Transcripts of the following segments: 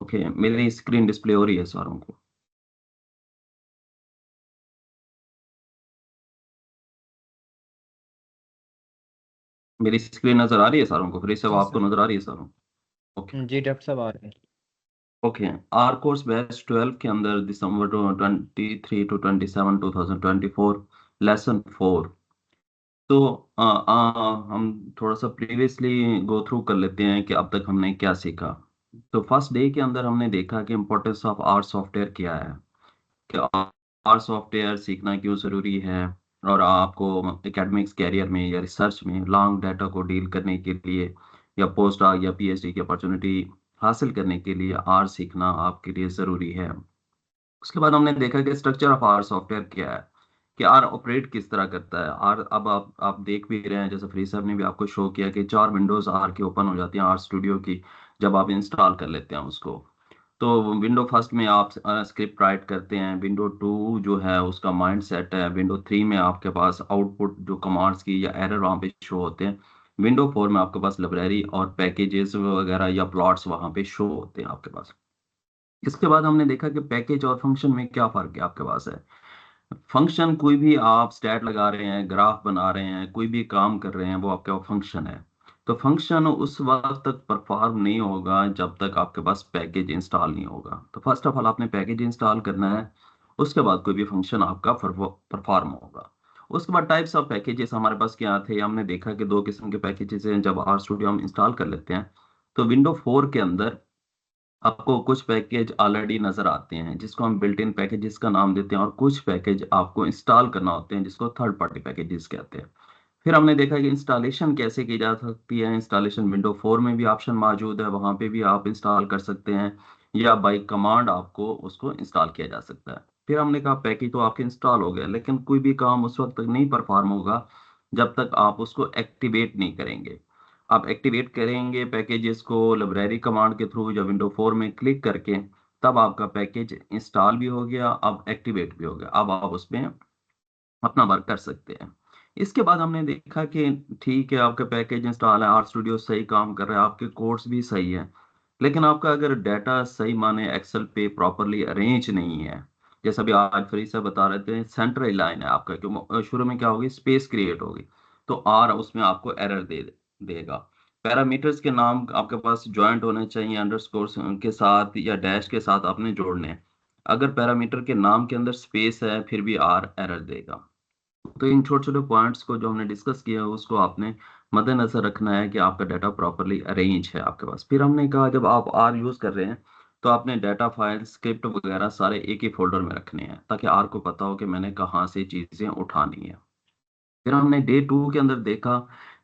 Okay, मेरी screen display हो रही है सारों को? मेरी स्क्रीन नजर आ रही है सारों को? फिर से वो जी आपको सर। नजर आ रही है सारों? ओके। जी डॉक्टर साहब आ रहे हैं। ओके, आर कोर्स बैच 12 के अंदर दिसंबर 23 to 27 2024, लेसन 4। तो हम थोड़ा सा प्रीवियसली गो थ्रू कर लेते हैं कि अब तक हमने क्या सीखा। तो फर्स्ट डे के अंदर हमने देखा कि इम्पोर्टेंस ऑफ आर सॉफ्टवेयर क्या है, कि आर सॉफ्टवेयर सीखना क्यों ज़रूरी है, और आपको एकेडमिक्स कैरियर में या रिसर्च में लॉन्ग डाटा को डील करने के लिए या पोस्ट डॉक या पीएचडी की अपॉर्चुनिटी हासिल करने के लिए आर सीखना आपके लिए ज़रूरी है। उसके बाद हमने देखा कि स्ट्रक्चर ऑफ आर सॉफ्टवेयर क्या है, कि आर ऑपरेट किस तरह करता है। आर अब आप देख भी रहे हैं, जैसे फ्री साहब ने भी आपको शो किया कि 4 विंडोज आर की ओपन हो जाती हैं आर स्टूडियो की, जब आप इंस्टॉल कर लेते हैं उसको। तो विंडो फर्स्ट में आप स्क्रिप्ट राइट करते हैं, विंडो टू जो है उसका माइंड सेट है, विंडो थ्री में आपके पास आउटपुट जो कमांड्स की या एरर वहाँ पे शो होते हैं, विंडो फोर में आपके पास लाइब्रेरी और पैकेजेस वगैरह या प्लॉट्स वहाँ पे शो होते हैं आपके पास। इसके बाद हमने देखा कि पैकेज और फंक्शन में क्या फ़र्क है आपके पास है। फंक्शन कोई भी आप स्टैट लगा रहे हैं, ग्राफ बना रहे हैं, कोई भी काम कर रहे हैं, वो आपका फंक्शन है। तो फंक्शन उस वक्त तक परफॉर्म नहीं होगा जब तक आपके पास पैकेज इंस्टॉल नहीं होगा। तो फर्स्ट ऑफ ऑल आपने पैकेज इंस्टॉल करना है, उसके बाद कोई भी फंक्शन आपका परफॉर्म होगा। उसके बाद टाइप्स ऑफ पैकेजेस हमारे पास क्या थे, हमने देखा कि दो किस्म के पैकेजेस हैं जब आर स्टूडियो हम इंस्टॉल कर लेते हैं। तो विंडो 4 के अंदर आपको कुछ पैकेज ऑलरेडी नजर आते हैं जिसको हम बिल्ट इन पैकेजेस का नाम देते हैं, और कुछ पैकेज आपको इंस्टॉल करना होते हैं जिसको थर्ड पार्टी पैकेजेस कहते हैं। फिर हमने देखा कि इंस्टॉलेशन कैसे की जा सकती है। इंस्टॉलेशन विंडो 4 में भी ऑप्शन मौजूद है, वहां पे भी आप इंस्टॉल कर सकते हैं, या बाई कमांड आपको उसको इंस्टॉल किया जा सकता है। फिर हमने कहा पैकेज तो आपके इंस्टॉल हो गया, लेकिन कोई भी काम उस वक्त तक नहीं परफॉर्म होगा जब तक आप उसको एक्टिवेट नहीं करेंगे। आप एक्टिवेट करेंगे पैकेजेस को लाइब्रेरी कमांड के थ्रू या विंडो 4 में क्लिक करके, तब आपका पैकेज इंस्टॉल भी हो गया, अब एक्टिवेट भी हो गया, अब आप उसमें अपना वर्क कर सकते हैं। इसके बाद हमने देखा कि ठीक है, आपका पैकेज इंस्टॉल है, आर स्टूडियो सही काम कर रहा है, आपके कोड्स भी सही है, लेकिन आपका अगर डाटा सही माने एक्सेल पे प्रॉपरली अरेंज नहीं है, जैसा भी आज फ्री से बता रहे थे, सेंट्रल लाइन है आपका, क्यों शुरू में क्या होगी, स्पेस क्रिएट होगी, तो आर उसमें आपको एरर देगा। पैरामीटर्स के नाम आपके पास ज्वाइंट होने चाहिए, अंडरस्कोर के साथ या डैश के साथ आपने जोड़ने हैं। अगर पैरामीटर के नाम के अंदर स्पेस है फिर भी आर एरर देगा। तो इन छोटे छोटे पॉइंट्स को जो हमने डिस्कस किया है उसको आपने मद्देनजर रखना है कि आपका डाटा प्रॉपरली अरेंज है आपके पास। फिर हमने कहा जब आप आर यूज कर रहे हैं तो आपने डाटा फाइल स्क्रिप्ट वगैरह सारे एक ही फोल्डर में रखने हैं, ताकि आर को पता हो कि मैंने कहाँ से चीजें उठानी है। फिर हमने डे 2 के अंदर देखा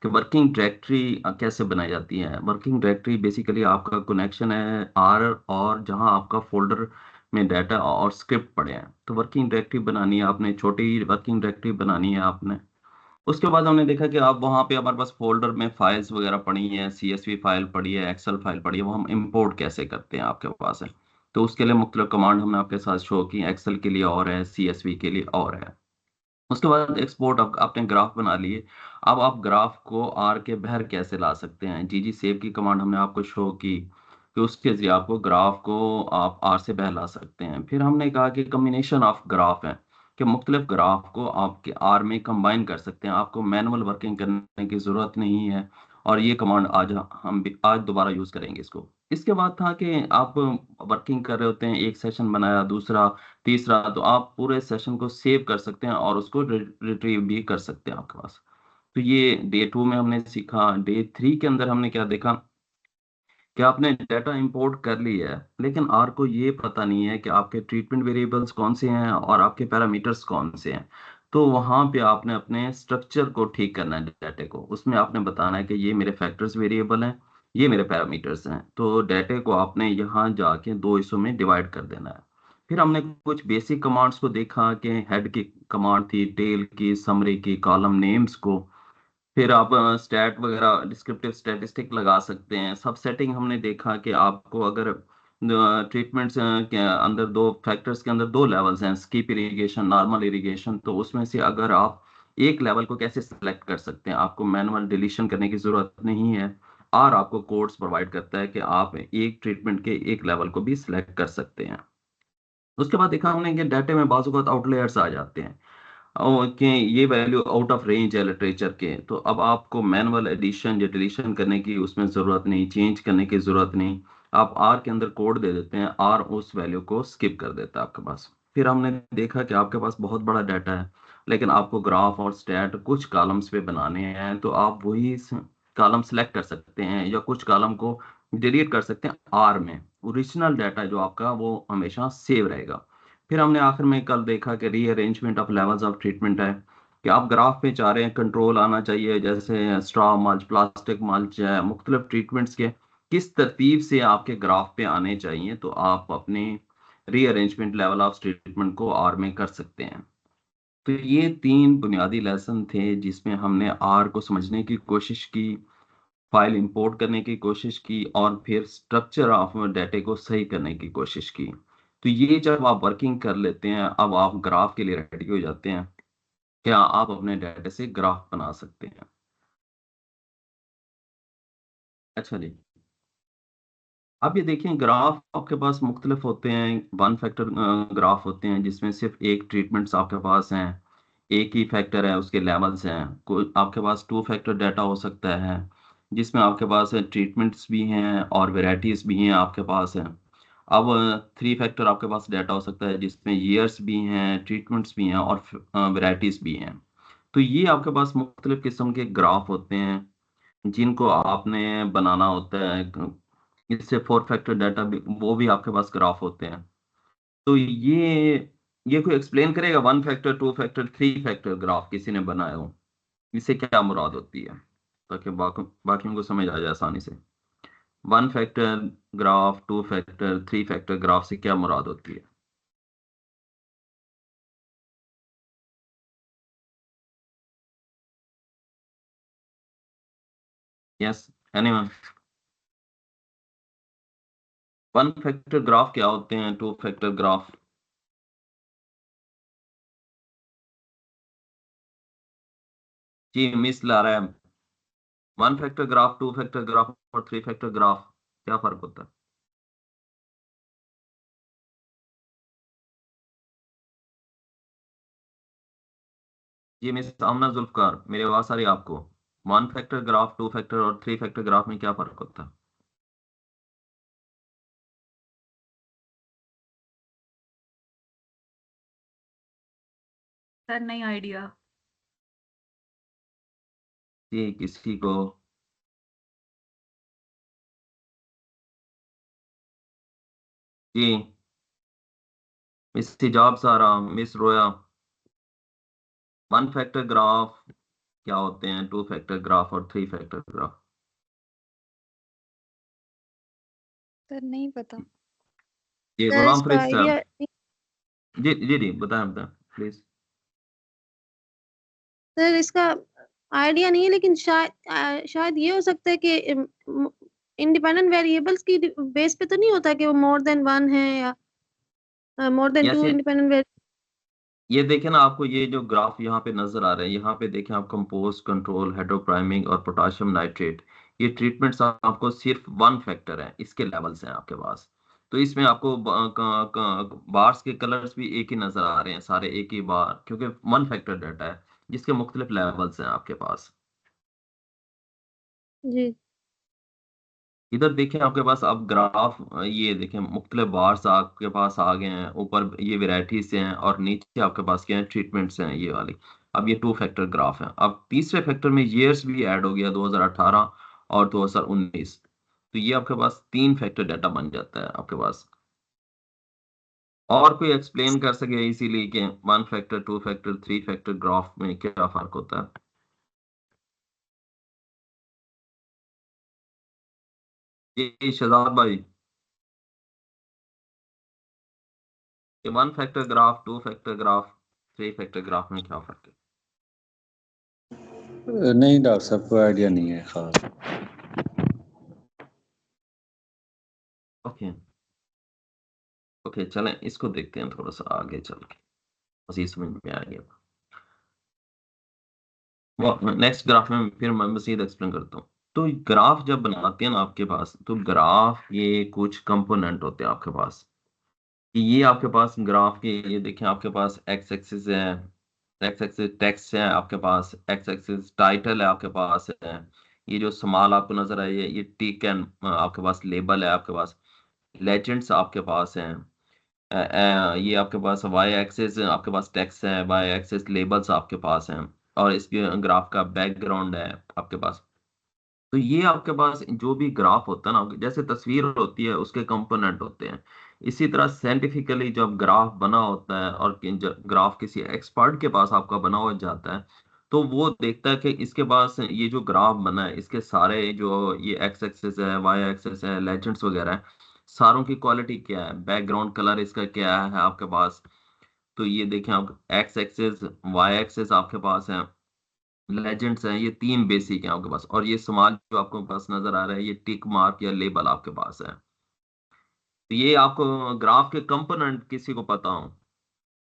कि वर्किंग डायरेक्टरी कैसे बनाई जाती है। वर्किंग डायरेक्टरी बेसिकली आपका कनेक्शन है आर और जहां आपका फोल्डर में डाटा और स्क्रिप्ट पड़े हैं। तो वर्किंग डायरेक्टरी बनानी है आपने, छोटी वर्किंग डायरेक्टरी बनानी है आपने। उसके बाद हमने देखा कि आप वहाँ पे हमारे पास फोल्डर में फाइल्स वगैरह पड़ी हैं, सीएसवी फाइल पड़ी है, एक्सेल फाइल पड़ी है, वो हम इंपोर्ट कैसे करते हैं आपके पास है। तो उसके लिए मुख्तलिफ कमांड हमने आपके साथ शो की, एक्सेल के लिए और है, सीएसवी के लिए और है। उसके बाद एक्सपोर्ट आपने ग्राफ बना लिए। अब आप ग्राफ को आर के बाहर कैसे ला सकते हैं, जीजी सेव की कमांड हमने आपको शो की कि उसके जरिए आपको ग्राफ को आप आर से बाहर ला सकते हैं। फिर हमने कहा कि कम्बिनेशन ऑफ ग्राफ है, कि मुख्तलिफ ग्राफ को आपके आर में कंबाइन कर सकते हैं, आपको मैनुअल वर्किंग करने की ज़रूरत नहीं है। और ये कमांड आज हम भी आज दोबारा यूज़ करेंगे इसको। इसके बाद था कि आप वर्किंग कर रहे होते हैं, एक सेशन बनाया, दूसरा, तीसरा, तो आप पूरे सेशन को सेव कर सकते हैं और उसको रिट्रीव भी कर सकते हैं आपके पास। तो ये डे 2 में हमने सीखा। डे 3 के अंदर हमने क्या देखा कि आपने डाटा इंपोर्ट कर लिया है, लेकिन आर को ये पता नहीं है कि आपके ट्रीटमेंट वेरिएबल्स कौन से हैं और आपके पैरामीटर्स कौन से हैं। तो वहां पे आपने अपने स्ट्रक्चर को ठीक करना है, डाटे को उसमें आपने बताना है कि ये मेरे फैक्टर्स वेरिएबल हैं, ये मेरे पैरामीटर्स हैं। तो डाटे को आपने यहाँ जाके दो हिस्सों में डिवाइड कर देना है। फिर हमने कुछ बेसिक कमांड्स को देखा कि हेड की कमांड थी, टेल की, समरी की, कॉलम नेम्स को। फिर आप स्टैट वगैरह डिस्क्रिप्टिव स्टैटिस्टिक लगा सकते हैं। सब सेटिंग हमने देखा कि आपको अगर ट्रीटमेंट्स के अंदर दो फैक्टर्स के अंदर दो लेवल्स हैं, स्कीप इरिगेशन, नॉर्मल इरिगेशन, तो उसमें से अगर आप एक लेवल को कैसे सेलेक्ट कर सकते हैं, आपको मैनुअल डिलीशन करने की जरूरत नहीं है। आर आपको कोड्स प्रोवाइड करता है कि आप एक ट्रीटमेंट के एक लेवल को भी सिलेक्ट कर सकते हैं। उसके बाद देखा हमने कि डाटे में बाजू का आउटलेयर्स आ जाते हैं और कि ये वैल्यू आउट ऑफ रेंज है लिटरेचर के, तो अब आपको मैनुअल एडिशन या डिलीशन करने की उसमें ज़रूरत नहीं, चेंज करने की ज़रूरत नहीं। आप आर के अंदर कोड दे देते हैं, आर उस वैल्यू को स्किप कर देता है आपके पास। फिर हमने देखा कि आपके पास बहुत बड़ा डाटा है, लेकिन आपको ग्राफ और स्टैट कुछ कॉलम्स पे बनाने हैं, तो आप वही कॉलम सेलेक्ट कर सकते हैं या कुछ कॉलम को डिलीट कर सकते हैं आर में। ओरिजिनल डाटा जो आपका वो हमेशा सेव रहेगा। फिर हमने आखिर में कल देखा कि rearrangement of levels of treatment है, कि आप ग्राफ पे चाह रहे हैं कंट्रोल आना चाहिए, जैसे स्ट्रॉ मल्च, प्लास्टिक मल्च है, मुख्तलिफ ट्रीटमेंट्स के किस तरतीब से आपके ग्राफ पे आने चाहिए, तो आप अपने रीअरेंजमेंट लेवल ऑफ ट्रीटमेंट को आर में कर सकते हैं। तो ये 3 बुनियादी लेसन थे जिसमें हमने आर को समझने की कोशिश की, फाइल इंपोर्ट करने की कोशिश की और फिर स्ट्रक्चर ऑफ डाटे को सही करने की कोशिश की। तो ये जब आप वर्किंग कर लेते हैं, अब आप ग्राफ के लिए रेडी हो जाते हैं, क्या आप अपने डाटा से ग्राफ बना सकते हैं। अच्छा जी। अब ये देखिए ग्राफ आपके पास मुख्तलिफ होते हैं, वन फैक्टर ग्राफ होते हैं जिसमें सिर्फ एक ट्रीटमेंट्स आपके पास हैं, एक ही फैक्टर है, उसके लेवल्स हैं। कोई आपके पास टू फैक्टर डाटा हो सकता है जिसमें आपके पास ट्रीटमेंट्स भी हैं और वेराइटीज भी हैं आपके पास हैं। अब थ्री फैक्टर आपके पास डाटा हो सकता है जिसमें ईयर्स भी हैं, ट्रीटमेंट्स भी हैं और वेराइटीज भी हैं। तो ये आपके पास मुख्तलिफ किस्म के ग्राफ होते हैं जिनको आपने बनाना होता है। इससे फोर फैक्टर डाटा भी, वो भी आपके पास ग्राफ होते हैं। तो ये कोई एक्सप्लेन करेगा one factor, two factor, three factor graph किसी ने बनाया हो, इससे क्या मुराद होती है, ताकि बाकियों को समझ आ जाए आसानी से। One factor graph, two factor, three factor graph से क्या मुराद होती है। Yes, anyone. One factor graph क्या होते हैं, टू फैक्टर ग्राफ। जी मिस ला रहा है। One factor graph, two factor graph और थ्री फैक्टर ग्राफ क्या फर्क होता है। जी मिस आमना जुल्फकार, मेरी आवाज आ रही है आपको। One factor graph, two factor और थ्री फैक्टर ग्राफ में क्या फर्क होता है। सर नहीं आइडिया। जी किसी को। जी मिस हिजाब सारा, मिस रोया, वन फैक्टर ग्राफ क्या होते हैं, टू फैक्टर ग्राफ और थ्री फैक्टर ग्राफ। सर नहीं पता। जी सर गुलाम इसका फरीद आइडिया साहब। जी जी जी बताएं बताएं प्लीज। सर इसका आइडिया नहीं है, लेकिन शायद शायद ये हो सकता है कि इंडिपेंडेंट वेरिएबल्स की बेस पे तो नहीं होता कि वो मोर देन वन है या more than yes, two independent. ये देखें ना, आपको ये जो ग्राफ यहाँ पे नजर आ रहे हैं, यहाँ पे देखें आप कंपोज कंट्रोल, हाइड्रोप्राइमिंग और पोटाशियम नाइट्रेट, ये ट्रीटमेंट्स आपको सिर्फ वन फैक्टर है, इसके लेवल्स हैं आपके पास। तो इसमें आपको बार्स के कलर्स भी एक ही नजर आ रहे हैं, सारे एक ही बार, क्योंकि वन फैक्टर डाटा है जिसके मुख्तलिफ लेवल्स हैं आपके पास। जी। इधर देखें आपके पास अब ग्राफ, ये देखें मुख्तलिफ बार्स आपके पास आ गए हैं, ऊपर ये वेराइटीज हैं और नीचे आपके पास क्या है, ट्रीटमेंट्स हैं ये वाली। अब ये टू फैक्टर ग्राफ है। अब तीसरे फैक्टर में ईयर्स भी ऐड हो गया, 2018 और 2019। तो ये आपके पास तीन फैक्टर डाटा बन जाता है आपके पास। और कोई एक्सप्लेन कर सके इसीलिए कि one factor, two factor, three factor graph में क्या फर्क होता है। ये शहजाद भाई, ये one factor graph, two factor graph, three factor graph में क्या फर्क है। नहीं डॉक्टर साहब, कोई आइडिया नहीं है खास। ओके। ओके चलें इसको देखते हैं थोड़ा सा आगे चल के, मजीद समझ में आएगा। नेक्स्ट ग्राफ में फिर मैं मजीद एक्सप्लेन करता हूँ। तो ग्राफ जब बनाते हैं ना आपके पास, तो ग्राफ ये कुछ कंपोनेंट होते हैं आपके पास, कि ये आपके पास ग्राफ के, ये देखें आपके पास एक्स एक्सिस है, एक्स एक्सिस टेक्स्ट है आपके पास, एक्स एक्सिस टाइटल है आपके पास है, ये जो स्मॉल आपको नजर आई है ये टिक एंड आपके पास लेबल है आपके पास, लेजेंड्स आपके पास हैं, ये आपके पास वाई एक्सिस आपके पास टेक्स्ट है, वाई एक्सिस लेबल्स आपके पास हैं, और इसके ग्राफ का बैकग्राउंड है आपके पास। तो ये आपके पास जो भी ग्राफ होता है ना, जैसे तस्वीर होती है उसके कंपोनेंट होते हैं, इसी तरह साइंटिफिकली जब ग्राफ बना होता है और ग्राफ किसी एक्सपर्ट के पास आपका बना हो जाता है, तो वो देखता है कि इसके पास ये जो ग्राफ बना है इसके सारे जो ये एक्स एक्सिस है, वाई एक्सिस है, लेजेंड्स वगैरह है, सारों की क्वालिटी क्या है, बैकग्राउंड कलर इसका क्या है आपके पास। तो ये देखें आप, एक्स एक्सिस वाई एक्सिस आपके पास है, लेजेंड्स हैं, ये तीन बेसिक हैं आपके पास, और ये स्मॉल जो आपको पास नजर आ रहा है ये टिक मार्क या लेबल आपके पास है। तो ये आपको ग्राफ के कंपोनेंट किसी को पता हो,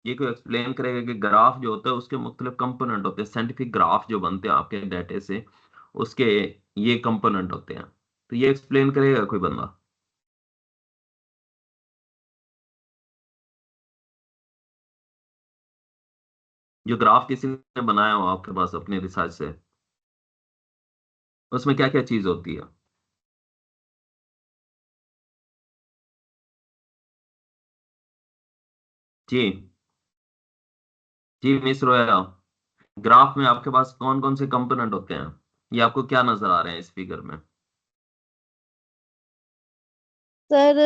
ये कोई एक्सप्लेन करेगा कि ग्राफ जो होता है उसके मुख्तलिफ कंपोनेंट होते हैं, साइंटिफिक ग्राफ जो बनते हैं आपके डाटे से, उसके ये कंपोनेंट होते हैं, तो ये एक्सप्लेन करेगा कोई बंदा? जो ग्राफ किसी ने बनाया हो आपके पास अपनी रिसर्च से, उसमें क्या क्या चीज होती है? जी, जी मिस रोया, ग्राफ में आपके पास कौन कौन से कंपोनेंट होते हैं, ये आपको क्या नजर आ रहे हैं इस फिगर में? सर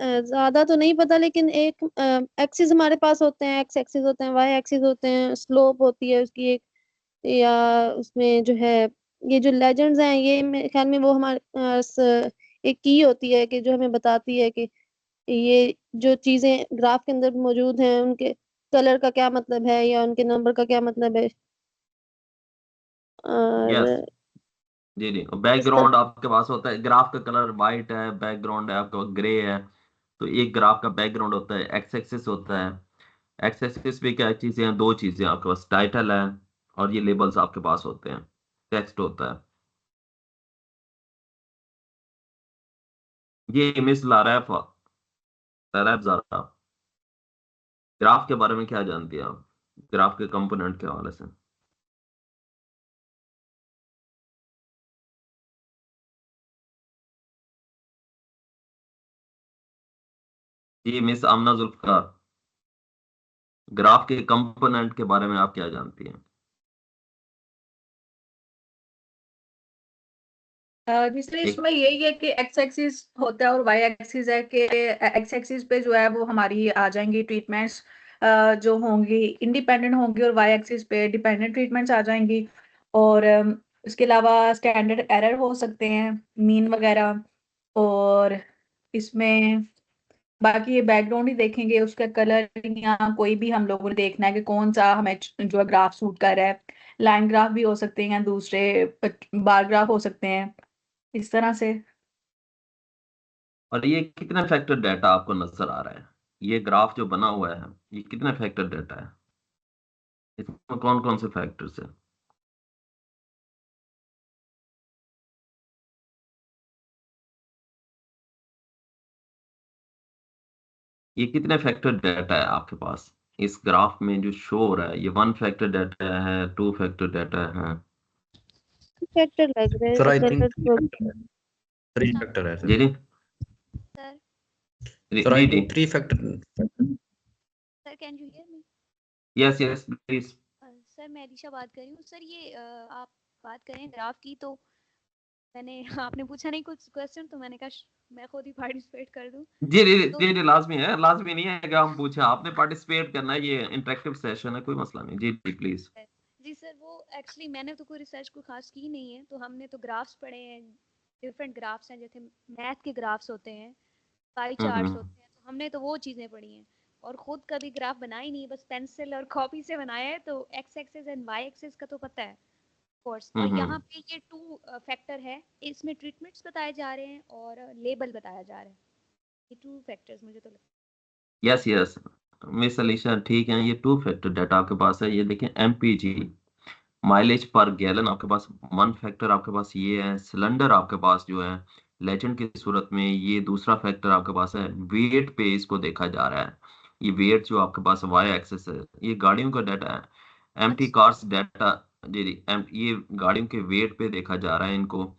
ज्यादा तो नहीं पता, लेकिन एक एक्सिस हमारे पास होते हैं, एक्स एक्सिस होते हैं, वाई एक्सिस होते हैं, स्लोप होती है उसकी एक, या उसमें जो है ये जो लेजेंड्स हैं, ये मेरे ख्याल में वो हमारे एक की होती है कि जो हमें बताती है कि ये जो चीजें ग्राफ के अंदर मौजूद हैं उनके कलर का क्या मतलब है या उनके नंबर का क्या मतलब है। यस, और जी जी, इस तरह बैकग्राउंड आपके पास होता है, ग्राफ का कलर वाइट है, बैकग्राउंड है आपका ग्रे है, तो एक ग्राफ का बैकग्राउंड होता है, एक्स एक्सिस होता है, एक्स एक्सिस पे क्या चीजें हैं, दो चीजें आपके पास, टाइटल है और ये लेबल्स आपके पास होते हैं, टेक्स्ट होता है। ये इमेज ला रहा है तरफ जरा, ग्राफ के बारे में क्या जानती हैं आप, ग्राफ के कंपोनेंट के हवाले से? जी मिस आमना जुल्फकार, ग्राफ के कंपोनेंट के बारे में आप क्या जानती हैं? दूसरे एक, इसमें यही है कि एक्स एक्सिस होता है और वाई एक्सिस है कि एक्स एक्सिस पे जो है वो हमारी आ जाएंगी ट्रीटमेंट्स जो होंगी इंडिपेंडेंट होंगी, और वाई एक्सिस पे डिपेंडेंट ट्रीटमेंट्स आ जाएंगी। और इसके अलावा स्टैंडर्ड एरर हो सकते हैं, मीन वगैरह। और इसमें बाकी ये बैकग्राउंड ही देखेंगे, उसका कलर या कोई भी हम लोगों ने देखना है कि कौन सा हमें जो है ग्राफ सूट कर रहा है। लाइन ग्राफ भी हो सकते हैं या दूसरे बार ग्राफ हो सकते हैं, इस तरह से। और ये कितने फैक्टर डाटा आपको नजर आ रहा है, ये ग्राफ जो बना हुआ है ये कितने फैक्टर डाटा है, इसमें कौन कौन से फैक्टर्स है? ये कितने फैक्टर डाटा है आपके पास इस ग्राफ में जो शो हो रहा है, ये वन फैक्टर डाटा है, टू फैक्टर डाटा है? फैक्टर लग रहे सर हैं आई थिंक कलर को। थ्री फैक्टर है जी सर। जी, Sir, सर आई जी जी, think three factor. sir, can you hear me? Yes yes please. Sir मैं अलीशा बात कर रही हूँ। सर ये आप बात करें ग्राफ की, तो मैंने आपने पूछा नहीं कुछ क्वेश्चन, तो मैंने कहा मैं खुद ही पार्टिसिपेट कर दूं। जी जी तो जी जी, लाजमी है, लाजमी नहीं है कि हम पूछे, आपने पार्टिसिपेट करना है, ये इंटरेक्टिव सेशन है, कोई मसला नहीं, जी जी प्लीज। जी सर, वो एक्चुअली मैंने तो कोई रिसर्च को खास की नहीं है, तो हमने तो ग्राफ्स पढ़े हैं, डिफरेंट ग्राफ्स हैं, जैसे मैथ के ग्राफ्स होते हैं, पाई चार्ट्स हम्म, होते हैं, तो हमने तो वो चीज़ें पढ़ी हैं। और खुद कभी ग्राफ बनाई नहीं, बस पेंसिल और कॉपी से बनाया है, तो x axis and y axis का तो पता है कोर्स। और यहाँ हम्म, पे ये टू फैक्टर है, इसमें ट्रीटमेंट्स बताए जा रहे हैं और लेबल बताया जा रहा है, ये टू फैक्टर्स मुझे तो लगता यस यस मिस अलीशा ठीक है, ये टू फैक्टर डाटा आपके पास है, ये देखें एमपीजी, माइलेज पर गैलन आपके पास 1 फैक्टर आपके पास ये है। सिलेंडर आपके पास जो है लेजेंड की सूरत में ये दूसरा फैक्टर आपके पास है। वेट पे इसको देखा जा रहा है। ये वेट जो आपके पास वाई एक्सेस है, ये गाड़ियों का डाटा है। एम्प्टी अच्छा कार्स डाटा, जी जी, ये गाड़ियों के वेट पे देखा जा रहा है इनको।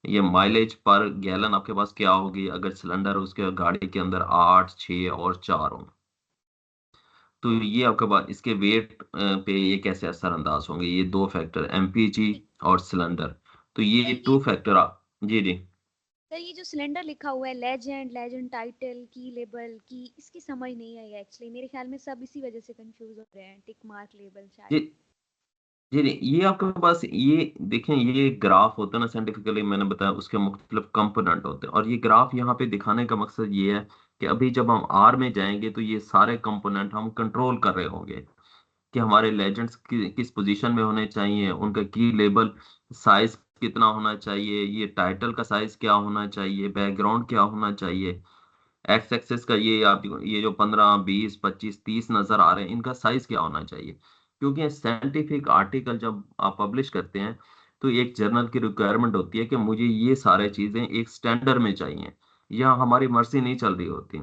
ये माइलेज पर गैलन आपके पास क्या होगी अगर सिलेंडर उसके गाड़ी के अंदर 8, 6 और 4 हो। तो ये आपके पास इसके वेट पे ये कैसे असरअंदाज होंगे, ये 2 फैक्टर एमपीजी ठीक। और सिलेंडर। तो ये सर 2 फैक्टर जी जी। सर ये जो सिलेंडर लिखा हुआ है लेजेंड लेजेंड टाइटल की लेबल की, इसकी समझ नहीं आई एक्चुअली। मेरे ख्याल में सब इसी वजह से कंफ्यूज हो रहे हैं, टिक मार्क लेबल जी शायद। जी जी, ये आपके पास ये देखें, ये ग्राफ होता है ना, साइंटिफिकली मैंने बताया उसके मुख्तलिफ कंपोनेंट होते हैं, और ये ग्राफ यहाँ पे दिखाने का मकसद ये है कि अभी जब हम आर में जाएंगे तो ये सारे कंपोनेंट हम कंट्रोल कर रहे होंगे कि हमारे लेजेंड्स किस पोजीशन में होने चाहिए, उनका की लेबल साइज कितना होना चाहिए, ये टाइटल का साइज क्या होना चाहिए, बैकग्राउंड क्या होना चाहिए, एक्स एक्सेस का ये आप ये जो 15, 20, 25, 30 नजर आ रहे हैं, इनका साइज क्या होना चाहिए। क्योंकि साइंटिफिक आर्टिकल जब आप पब्लिश करते हैं तो एक जर्नल की रिक्वायरमेंट होती है कि मुझे ये सारे चीजें एक स्टैंडर्ड में चाहिए। यहाँ हमारी मर्जी नहीं चल रही होती।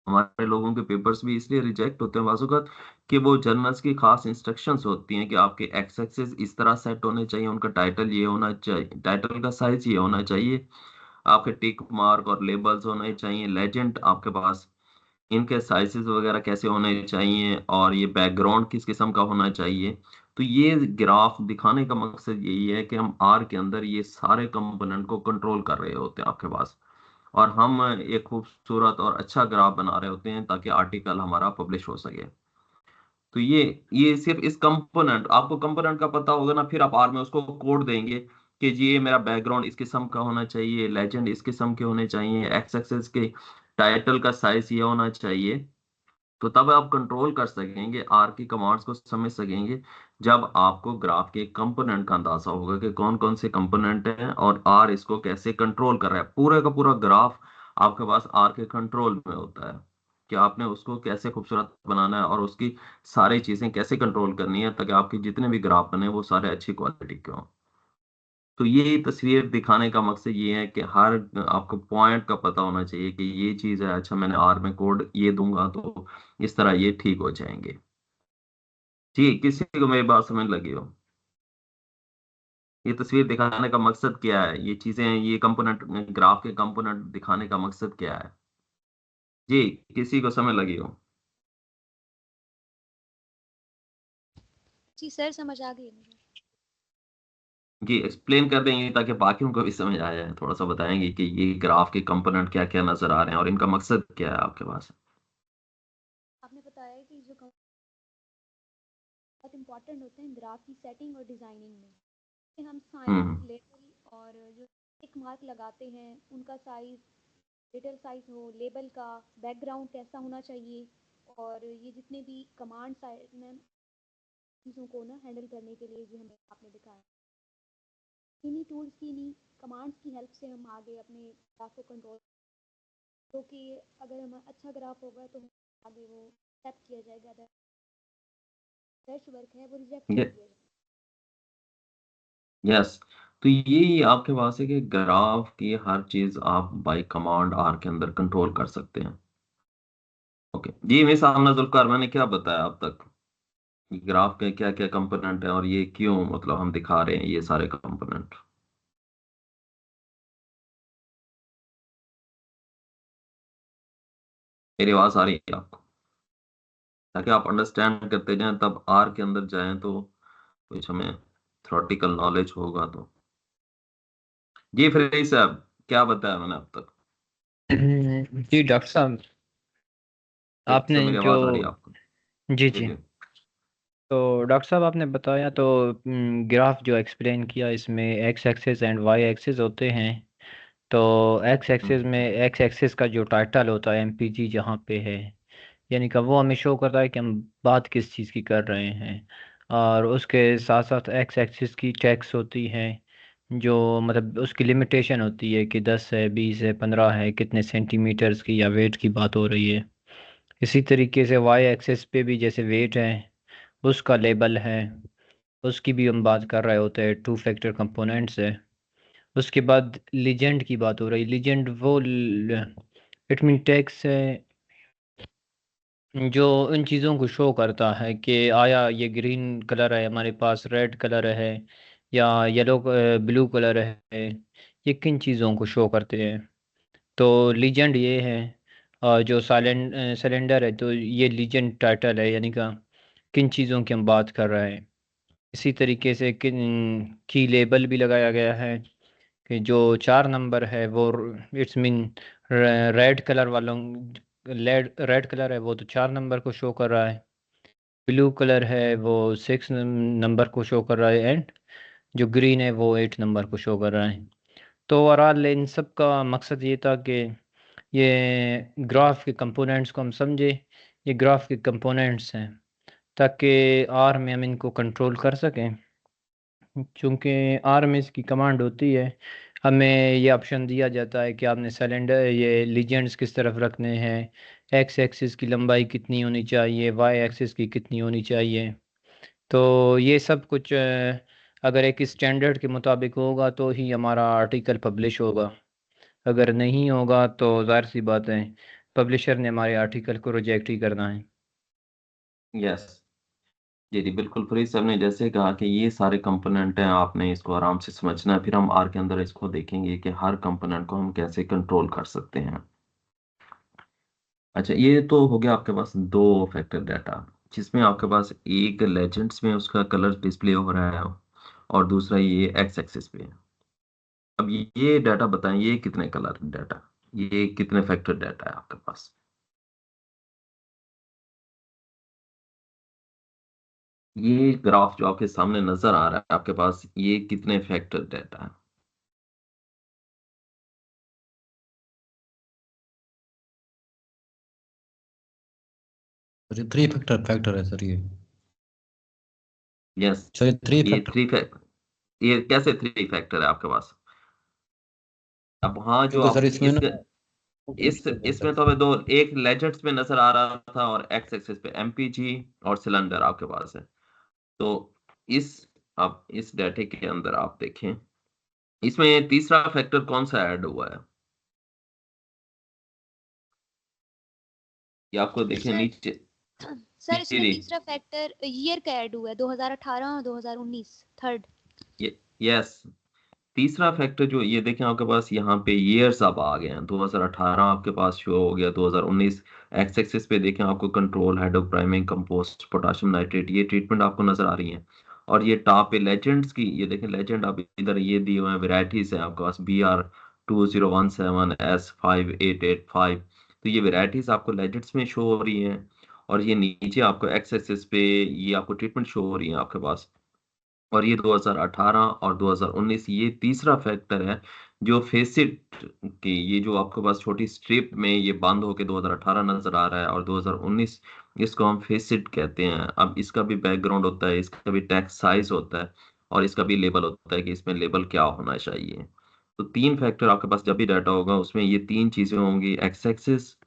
हमारे लोगों के पेपर्स भी इसलिए रिजेक्ट होते हैं वाजुकात कि वो जर्नल्स की खास इंस्ट्रक्शंस होती हैं कि आपके एक्स एक्सेस इस तरह सेट होने चाहिए, उनका टाइटल ये होना चाहिए, टाइटल का साइज ये होना चाहिए, आपके टिक मार्क और लेबल्स होने चाहिए, लेजेंड आपके पास इनके साइजेस वगैरह कैसे होने चाहिए, और ये बैकग्राउंड किस किस्म का होना चाहिए। तो ये ग्राफ दिखाने का मकसद यही है कि हम आर के अंदर ये सारे कंपोनेंट को कंट्रोल कर रहे होते हैं आपके पास, और हम एक खूबसूरत और अच्छा ग्राफ बना रहे होते हैं ताकि आर्टिकल हमारा पब्लिश हो सके। तो ये सिर्फ इस कंपोनेंट, आपको कंपोनेंट का पता होगा ना, फिर आप आर में उसको कोड देंगे कि जी ये मेरा बैकग्राउंड इस किस्म का होना चाहिए, लेजेंड इस किस्म के होने चाहिए, एक्स एक्सेस के टाइटल का साइज ये होना चाहिए। तो तब आप कंट्रोल कर सकेंगे, आर की कमांड्स को समझ सकेंगे, जब आपको ग्राफ के कंपोनेंट का अंदाजा होगा कि कौन कौन से कंपोनेंट हैं और आर इसको कैसे कंट्रोल कर रहा है। पूरे का पूरा ग्राफ आपके पास आर के कंट्रोल में होता है कि आपने उसको कैसे खूबसूरत बनाना है और उसकी सारी चीजें कैसे कंट्रोल करनी है ताकि आपके जितने भी ग्राफ बने वो सारे अच्छी क्वालिटी के हों। तो ये तस्वीर दिखाने का मकसद ये है कि हर आपको पॉइंट का पता होना चाहिए कि ये चीज़ है, अच्छा मैंने आर में कोड ये दूंगा तो इस तरह ये ठीक हो जाएंगे। जी, किसी को मेरी बात समझ लगी हो? ये तस्वीर दिखाने का मकसद क्या है, ये चीजें, ये कंपोनेंट, ग्राफ के कंपोनेंट दिखाने का मकसद क्या है? जी, किसी को समझ लगी हो? जी सर समझ आ गई मुझे। जी, एक्सप्लेन कर देंगे ताकि बाकियों को भी समझ आ जाए, थोड़ा सा बताएंगे कि ये ग्राफ के कंपोनेंट क्या क्या नजर आ रहे हैं और इनका मकसद क्या है आपके पास। आपने बताया कि जो बहुत इंपॉर्टेंट होते हैं ग्राफ की सेटिंग और डिजाइनिंग में, कि हम साइन हम्म लेबल और जो टिक मार्क लगाते हैं उनका साइज, डिटेल साइज हो, लेबल का बैकग्राउंड कैसा होना चाहिए, और ये जितने भी कमांड्स आए में चीज़ों को ना हैंडल करने के लिए जो हमें आपने दिखाया, इन्हीं टूल्स की, इन्हीं कमांड्स की हेल्प से हम आगे अपने ग्राफ को कंट्रोल, तो कि अगर हमारा अच्छा ग्राफ होगा तो आगे वो एक्सेप्ट किया जाएगा, अगर फ्रेश वर्क है वो रिजेक्ट कर ये दिया जाएगा। यस, तो ये आपके पास है कि ग्राफ की हर चीज आप बाय कमांड आर के अंदर कंट्रोल कर सकते हैं। ओके जी, मेरे सामने जुल्फकार, मैंने क्या बताया अब तक, ग्राफ के क्या क्या कंपोनेंट है और ये क्यों मतलब हम दिखा रहे हैं ये सारे कंपोनेंट। मेरी आवाज आ रही है आपको? ताकि आप अंडरस्टैंड करते जाएं, तब आर के अंदर जाएं तो कुछ हमें थ्योरेटिकल नॉलेज होगा। तो जी फरीद साहब, क्या बताया मैंने अब तक? जी डॉक्टर साहब, फरीद आपने साहब, मेरी जो, आवाज आ रही है आपको? जी जी जी, जी। तो डॉक्टर साहब आपने बताया तो ग्राफ जो एक्सप्लेन किया इसमें x axis and y axis होते हैं। तो एक्स एक्सिस हम्म में एक्स एक्सिस का जो टाइटल होता है एमपीजी जहाँ पे है, यानी कि वो हमें शो करता है कि हम बात किस चीज़ की कर रहे हैं। और उसके साथ साथ एक्स एक्सिस की टैक्स होती हैं, जो मतलब उसकी लिमिटेशन होती है कि 10 है, 20 है, 15 है, कितने सेंटीमीटर्स की या वेट की बात हो रही है। इसी तरीके से वाई एक्सिस पे भी जैसे वेट है उसका लेबल है, उसकी भी हम बात कर रहे होते हैं, 2 फैक्टर कंपोनेंट्स है। उसके बाद लीजेंड की बात हो रही। लीजेंड वो इट मीन टैक्स है जो उन चीज़ों को शो करता है कि आया ये ग्रीन कलर है हमारे पास, रेड कलर है या येलो ब्लू कलर है, ये किन चीज़ों को शो करते हैं। तो लीजेंड ये है। जो सिलेंडर है तो ये लीजेंड टाइटल है, यानी कि किन चीज़ों की हम बात कर रहे हैं। इसी तरीके से किन की लेबल भी लगाया गया है कि जो 4 नंबर है वो इट्स मीन रेड कलर वालों, रेड कलर है वो तो 4 नंबर को शो कर रहा है, ब्लू कलर है वो 6 नंबर को शो कर रहा है, एंड जो ग्रीन है वो 8 नंबर को शो कर रहा है। तो ओवरऑल इन सब का मकसद ये था कि ये ग्राफ के कंपोनेंट्स को हम समझे। ये ग्राफ के कंपोनेंट्स हैं ताकि आर में हम इनको कंट्रोल कर सकें। चूँकि आर में इसकी कमांड होती है, हमें ये ऑप्शन दिया जाता है कि आपने सिलेंडर ये लीजेंड्स किस तरफ रखने हैं, एक्स एक्सिस की लंबाई कितनी होनी चाहिए, वाई एक्सिस की कितनी होनी चाहिए। तो ये सब कुछ अगर एक स्टैंडर्ड के मुताबिक होगा तो ही हमारा आर्टिकल पब्लिश होगा। अगर नहीं होगा तो ज़ाहिर सी बात है पब्लिशर ने हमारे आर्टिकल को रिजेक्ट ही करना है। यस। जी, जी, बिल्कुल फरीद साहब ने जैसे कहा कि ये सारे कंपोनेंट हैं, आपने इसको आराम से समझना है, फिर हम आर के अंदर इसको देखेंगे कि हर कंपोनेंट को हम कैसे कंट्रोल कर सकते हैं। अच्छा, ये तो हो गया आपके पास 2 फैक्टर डाटा, जिसमें आपके पास एक लेजेंड्स में उसका कलर डिस्प्ले हो रहा है और दूसरा ये एक्स एक्सिस पे है। अब ये डाटा बताएं, ये कितने कलर डाटा, ये कितने फैक्टर डाटा है आपके पास? ये ग्राफ जो आपके सामने नजर आ रहा है आपके पास, ये कितने फैक्टर डाटा है? सर 3 फैक्टर है सर ये। यस। सर 3 ये फैक्टर। 3 फैक्टर, ये कैसे 3 फैक्टर है आपके पास? अब हाँ, जो क्योंकि सर आप इसमें ना इसमें तो हमें दो, एक लेजेंड्स में नजर आ रहा था और एक्स एक्सिस पे एमपीजी और सिलेंडर आपके पास है। तो इस आप इस डाटे के अंदर आप देखें, इसमें तीसरा फैक्टर कौन सा ऐड हुआ है? ये आपको देखें सर नीचे। सर जी, इसमें जी, तीसरा फैक्टर ईयर का ऐड हुआ है, 2018 और 2019 थर्ड। यस। तीसरा फैक्टर जो ये देखें आपके पास यहाँ पे ईयर्स अब आ गए हैं, 2018 आपके पास शो हो गया, 2019 एक्स एक्सिस पे देखें आपको control head of priming compost potassium nitrate ये ट्रीटमेंट आपको नजर आ रही है। और ये टॉप पे लेजेंड्स की ये देखें, लेजेंड आप इधर ये दिए हुए हैं, वेराइटीज है आपके पास BR2017S5885। तो ये वेराइटीज आपको लेजेंड्स में शो हो रही हैं और ये नीचे आपको एक्स एक्सिस पे ये आपको ट्रीटमेंट शो हो रही है आपके पास। और ये 2018 और 2019 ये तीसरा फैक्टर है जो फेसिट की ये जो आपके पास छोटी स्ट्रिप में ये बंद होके 2018 नजर आ रहा है और 2019 इसको हम फेसिट कहते हैं। अब इसका भी बैकग्राउंड होता है, इसका भी टेक्स्ट साइज होता है और इसका भी लेबल होता है कि इसमें लेबल क्या होना चाहिए। तो 3 फैक्टर आपके पास जब भी डाटा होगा उसमें ये 3 चीजें होंगी, एक्स एक्सिस,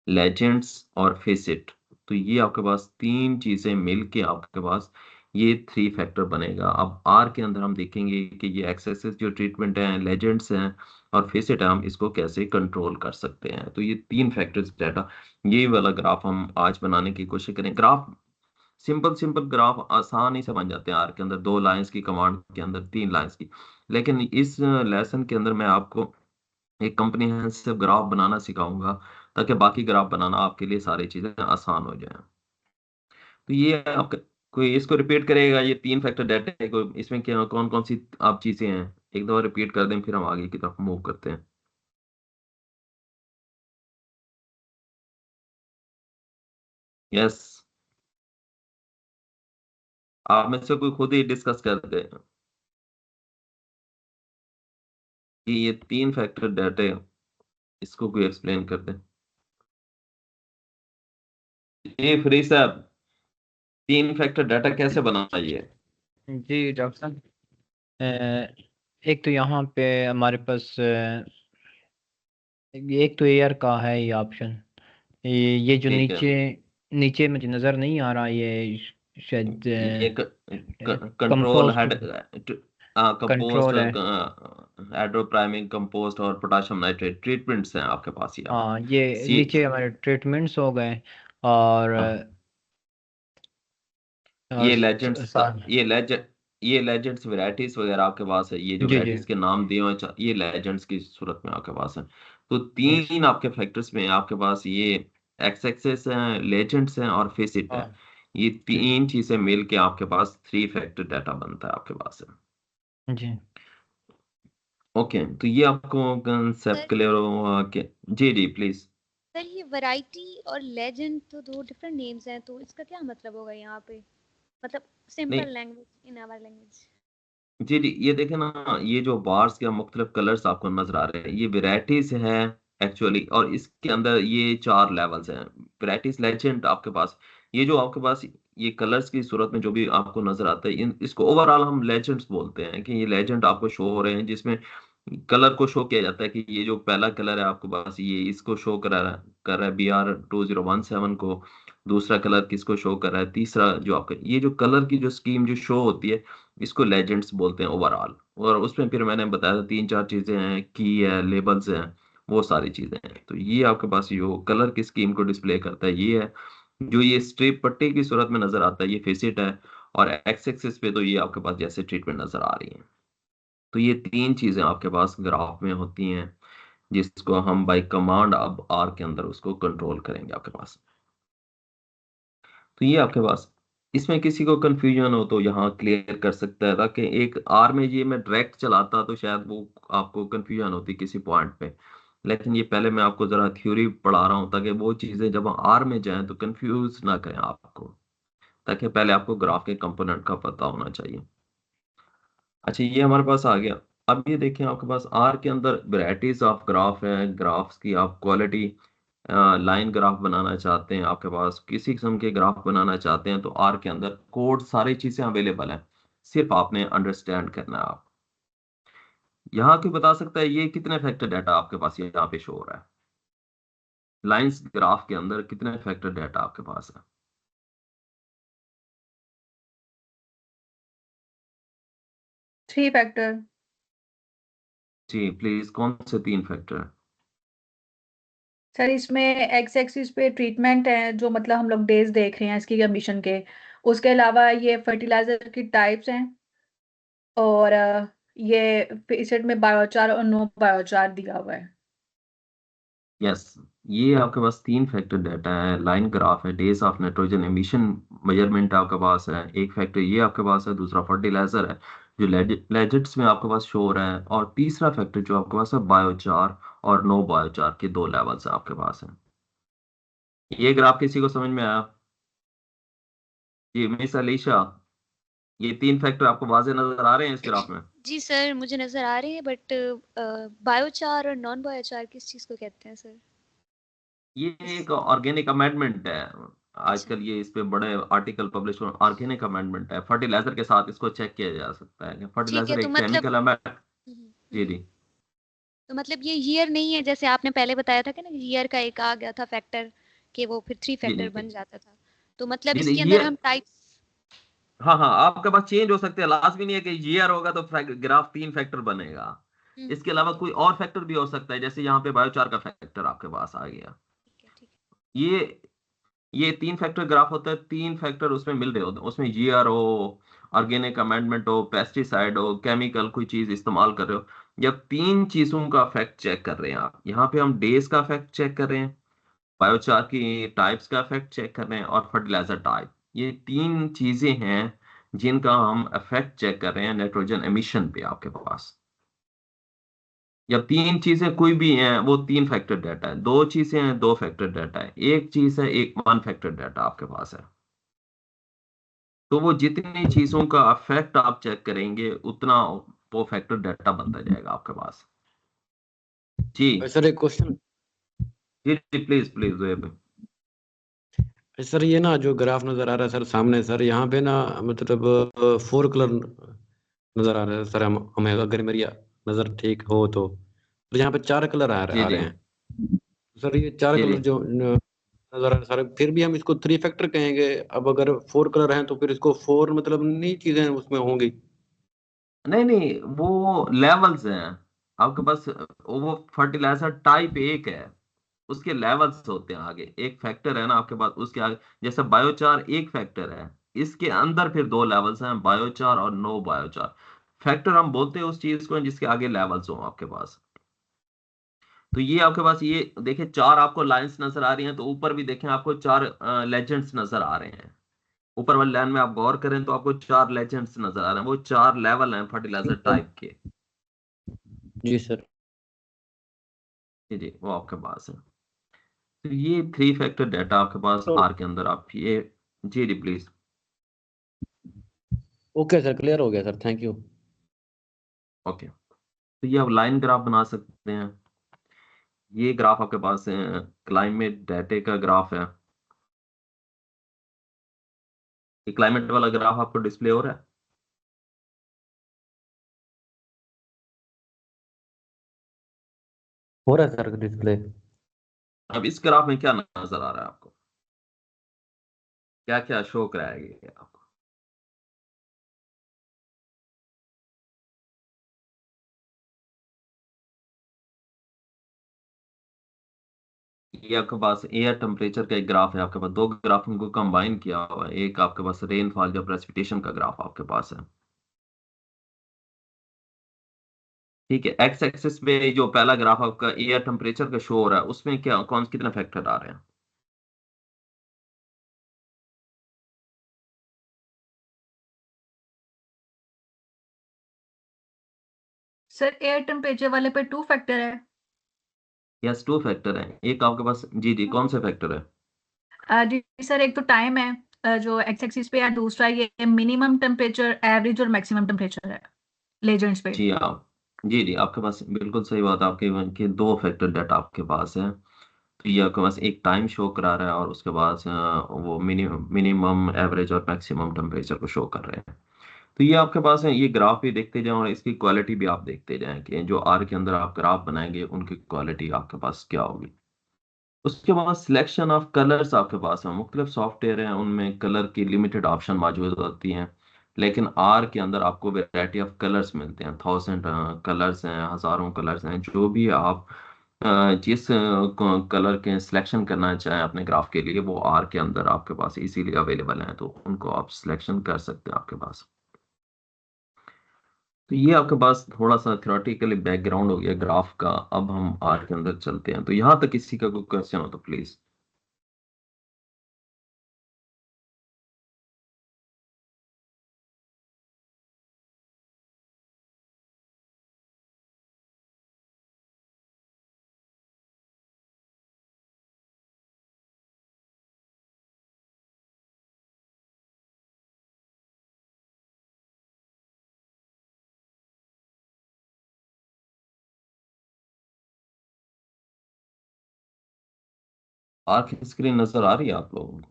लेजेंड्स और फेसिट। तो ये आपके पास 3 चीजें मिलके आपके पास ये 3 फैक्टर बनेगा। अब आर के अंदर हम देखेंगे कि ये एक्सेसिस जो ट्रीटमेंट है, लेजेंड्स हैं और फेसिट है, हम इसको कैसे कंट्रोल कर सकते हैं। तो ये 3 फैक्टर्स डाटा, ये वाला ग्राफ हम आज बनाने की कोशिश करें। ग्राफ सिंपल सिंपल ग्राफ आसान ही समझ जाते हैं आर के अंदर, 2 लाइंस की कमांड के अंदर 3 लाइंस की। लेकिन इस लेसन के अंदर मैं आपको एक कंप्रिहेंसिव ग्राफ बनाना सिखाऊंगा ताकि बाकी ग्राफ बनाना आपके लिए सारी चीजें आसान हो जाएं। तो ये आपका कोई इसको रिपीट करेगा, ये 3 फैक्टर डाटा को, इसमें क्या कौन कौन सी आप चीजें हैं, एक दफा रिपीट कर दें फिर हम आगे की तरफ मूव करते हैं। यस, आप में से कोई खुद ही डिस्कस कर दे कि ये 3 फैक्टर डाटा, इसको कोई एक्सप्लेन कर दे। ये फ्री साहब, 3 फैक्टर डाटा कैसे बनाना ये? जी डॉक्टर साहब, एक तो यहाँ पे हमारे पास एक तो एयर का है ये ऑप्शन। ये जो ठीक है। नीचे नीचे मुझे नज़र नहीं आ रहा, ये शायद ये control compost head compost control है। हाइड्रोप्राइमिंग कंपोस्ट और पोटेशियम नाइट्रेट ट्रीटमेंट्स हैं आपके पास ये। हाँ, ये सी नीचे हमारे ट्रीटमेंट्स हो गए। और ये स- लेजेंड्स सा- ये लेजेंड्स वैरायटीज वगैरह आपके पास है। ये जो जी जी वैरायटीज के नाम दिए हुए हैं, ये लेजेंड्स की सूरत में आपके पास है। तो यस। तीन आपके फैक्टर्स में आपके पास ये एक्स एक्सेस हैं, लेजेंड्स हैं और फेसिट है। हाँ ये जी तीन चीजें मिल के आपके पास थ्री फैक्टर डाटा बनता है आपके पास है। जी। ओके, तो ये आपको कंसेप्ट सर क्लियर हुआ कि जी जी प्लीज। सर ये वैरायटी और लेजेंड तो दो डिफरेंट नेम्स हैं, तो इसका क्या मतलब होगा यहाँ पे? मतलब नहीं simple language, in our language. जी जी, ये देखे ना, ये जो बार्स के मुख्तलिफ कलर्स आपको नजर आ रहे हैं, ये वेराइटीज हैं एक्चुअली। और इसके अंदर ये चार लेवल्स हैं। वेराइटीज लेजेंड आपके पास, ये जो आपके पास ये कलर्स की सूरत में जो भी आपको नजर आता है, इसको ओवरऑल हम लेजेंड्स बोलते हैं कि ये लेजेंड आपको शो हो रहे हैं, जिसमें कलर को शो किया जाता है कि ये जो पहला कलर है आपके पास, ये इसको शो कर रहा है BR2017 को। दूसरा कलर किसको शो कर रहा है, तीसरा जो आपका ये जो कलर की जो स्कीम जो शो होती है, इसको लेजेंड्स बोलते हैं ओवरऑल। और उसमें फिर मैंने बताया था तीन चार चीजें हैं, की है, लेबल्स हैं, वो सारी चीजें हैं। तो ये आपके पास जो कलर की स्कीम को डिस्प्ले करता है ये है। जो ये स्ट्रिप पट्टी की सूरत में नजर आता है ये फेसिट है। और एक्स एक्सिस पे तो ये आपके पास जैसे ट्रीटमेंट नजर आ रही है। तो ये तीन चीजें आपके पास ग्राफ में होती हैं, जिसको हम बाय कमांड अब आर के अंदर उसको कंट्रोल करेंगे आपके पास। तो ये आपके पास, इसमें किसी को कंफ्यूजन हो तो यहाँ क्लियर कर सकता है, ताकि एक आर में ये मैं डायरेक्ट चलाता तो शायद वो आपको कंफ्यूजन होती किसी पॉइंट पे। लेकिन ये पहले मैं आपको जरा थ्योरी पढ़ा रहा हूँ, ताकि वो चीजें जब आर में जाएं तो कंफ्यूज ना करें आपको। ताकि पहले आपको ग्राफ के कंपोनेंट का पता होना चाहिए। अच्छा, ये हमारे पास आ गया। अब ये देखें, आपके पास आर के अंदर वैरायटीज ऑफ ग्राफ है। ग्राफ्स की आप क्वालिटी, लाइन ग्राफ बनाना चाहते हैं, आपके पास किसी किस्म के ग्राफ बनाना चाहते हैं, तो आर के अंदर कोड सारी चीजें अवेलेबल हैं। सिर्फ आपने अंडरस्टैंड करना है। आप यहाँ कोई बता सकता है ये कितने फैक्टर डाटा आपके पास यहाँ पे शो हो रहा है? लाइंस ग्राफ के अंदर कितने फैक्टर डाटा आपके पास है? 3 फैक्टर। जी प्लीज, कौन से तीन फैक्टर? सर इसमें एक्स एक्सिस पे ट्रीटमेंट है, जो मतलब हम लोग डेज देख रहे हैं इसकी कंडीशन के। उसके अलावा ये फर्टिलाइजर की टाइप्स हैं। और ये फीचर में बायोचार और नो बायोचार दिया हुआ है। यस, ये आपके पास तीन फैक्टर डाटा है। लाइन ग्राफ है, days of nitrogen emission measurement आपके पास है, एक फैक्टर ये आपके पास है, दूसरा फर्टिलाइजर है जो लेजेट्स में आपके पास शो हो रहा है, और तीसरा फैक्टर जो आपके पास है बायोचार और नो बायोचार के दो लेवल्स आपके पास है। ये ग्राफ किसी को समझ में आया? जी मिस अलीशा, ये तीन फैक्टर आपको वाजे नजर आ रहे हैं इस ग्राफ में? जी सर, मुझे नज़र आ रहे हैं, बट बायोचार और नॉन बायोचार किस चीज़ को कहते हैं सर? ये इस एक ऑर्गेनिक अमेंडमेंट है। अच्छा, आजकल ये इस पे बड़े आर्टिकल पब्लिश हो, ऑर्गेनिक अमेंडमेंट है। फर्टिलाइजर के साथ इसको चेक किया जा सकता है कि ठीक है, फर्टिलाइजर तो एक मतलब केमिकल अमेंड। जी हम्म। जी तो मतलब ये ईयर नहीं है, जैसे आपने पहले बताया था कि ना, ईयर का एक आ गया था फैक्टर, कि वो फिर 3 जी फैक्टर जी बन जाता था। तो मतलब जी इसके ये, अंदर हम टाइप्स। हाँ हाँ, आपके पास चेंज हो सकते हैं। लाजमी नहीं है कि ईयर होगा तो ग्राफ तीन फैक्टर बनेगा। इसके अलावा ठीक है, कोई और फैक्टर भी हो सकता है, जैसे यहाँ पे बायोचार का फैक्टर आपके पास आ गया। ठीक है, ठीक है। ये ये तीन फैक्टर ग्राफ होता है। तीन फैक्टर उसमें मिल रहे होते हैं, उसमें ईयर हो, ऑर्गेनिक अमेंडमेंट हो, पेस्टिसाइड हो, केमिकल कोई चीज इस्तेमाल कर रहे हो, जब तीन चीजों का फैक्ट चेक कर रहे हैं आप। यहाँ पे हम डेज का फैक्ट चेक कर रहे हैं, बायोचार की टाइप्स का इफेक्ट चेक कर रहे हैं, और फर्टिलाइजर टाइप। ये तीन चीजें हैं जिनका हम इफेक्ट चेक कर रहे हैं नाइट्रोजन एमिशन पे आपके पास। जब तीन चीजें कोई भी हैं, वो तीन फैक्टर डाटा है। दो चीजें हैं, दो फैक्टर डाटा है। एक चीज है, एक वन फैक्टर डाटा आपके पास है। तो वो जितनी चीजों का इफेक्ट आप चेक करेंगे, उतना वो फैक्टर डाटा बनता जाएगा आपके पास। जी सर एक क्वेश्चन। जी जी प्लीज प्लीज। सर ये ना जो ग्राफ नजर आ रहा है सर सामने, सर यहाँ पे ना मतलब 4 कलर नजर आ रहा है सर। हमें अगर मेरी नजर ठीक हो तो यहाँ पे 4 कलर आ जी रहे जी हैं सर। ये 4 जी जी कलर जो नजर आ रहा है सर, फिर भी हम इसको 3 फैक्टर कहेंगे। अब अगर 4 कलर हैं तो फिर इसको 4 मतलब नई चीजें उसमें होंगी। नहीं नहीं, वो लेवल्स हैं आपके पास। वो फर्टिलाइजर टाइप एक है, उसके लेवल्स होते हैं आगे। एक फैक्टर है ना आपके पास, उसके आगे जैसे बायोचार एक फैक्टर है, इसके अंदर फिर दो लेवल्स हैं, बायोचार और नो बायोचार। फैक्टर हम बोलते हैं उस चीज को जिसके आगे लेवल्स हो आपके पास। तो ये आपके पास, ये देखिए चार आपको लाइंस नजर आ रही हैं, तो ऊपर भी देखें आपको चार लेजेंड्स नजर आ रहे हैं। ऊपर वाली लाइन में आप गौर करें तो आपको चार लेजेंड्स नजर आ रहे हैं, वो चार लेवल हैं फर्टिलाइजर टाइप के। जी सर। जी जी, वो आपके पास है। तो ये 3 फैक्टर डाटा आपके पास तो आर के अंदर आप ये। जी जी प्लीज। ओके सर, क्लियर हो गया सर, थैंक यू। ओके, तो ये आप लाइन ग्राफ बना सकते हैं। ये ग्राफ आपके पास है, क्लाइमेट डाटे का ग्राफ है। ये क्लाइमेट वाला ग्राफ आपको डिस्प्ले हो रहा है? हो रहा है सर डिस्प्ले। अब इस ग्राफ में क्या नजर आ रहा है आपको, क्या क्या शो कराएगी आपको? ये आपके पास एयर टेम्परेचर का एक ग्राफ है आपके पास, दो ग्राफ को कंबाइन किया हुआ है। एक आपके पास रेनफॉल या प्रेसिपिटेशन का ग्राफ आपके पास है। ठीक है, एक्स एक्सिस पे जो पहला ग्राफ आपका एयर टेम्परेचर का शो हो रहा है, उसमें क्या कौन कितने फैक्टर आ रहे हैं? सर एयर टेम्परेचर वाले पे 2 फैक्टर है। यस, 2 फैक्टर है। एक आपके पास, जी जी, कौन से फैक्टर है? जी सर, एक तो टाइम है जो एक्स एक्सिस पे है, दूसरा ये मिनिमम टेम्परेचर, एवरेज और मैक्सिमम टेम्परेचर है लेजेंड्स पे। जी आप, जी जी, आपके पास बिल्कुल सही बात है। आपके के 2 फैक्टर डाटा आपके पास है। तो ये आपके पास एक टाइम शो करा रहा है और उसके बाद वो मिनिमम एवरेज और मैक्सिमम टेम्परेचर को शो कर रहे हैं। तो ये आपके पास है, ये ग्राफ भी देखते जाएं और इसकी क्वालिटी भी आप देखते जाएं कि जो आर के अंदर आप ग्राफ बनाएंगे उनकी क्वालिटी आपके पास क्या होगी। उसके बाद सिलेक्शन ऑफ कलर्स आपके पास है। मुख्तलिफ सॉफ्टवेयर हैं, उनमें कलर की लिमिटेड ऑप्शन मौजूद होती हैं, लेकिन आर के अंदर आपको वैरायटी ऑफ कलर्स मिलते हैं। 1000 कलर्स हैं, हज़ारों कलर्स हैं। जो भी आप जिस कलर के सिलेक्शन करना चाहें अपने ग्राफ के लिए, वो आर के अंदर आपके पास इजीली अवेलेबल हैं, तो उनको आप सिलेक्शन कर सकते हैं आपके पास। तो ये आपके पास थोड़ा सा थ्योरेटिकली बैकग्राउंड हो गया ग्राफ का। अब हम आर के अंदर चलते हैं, तो यहाँ तक किसी का कोई क्वेश्चन हो तो प्लीज। आर की स्क्रीन नजर आ रही है आप लोगों को?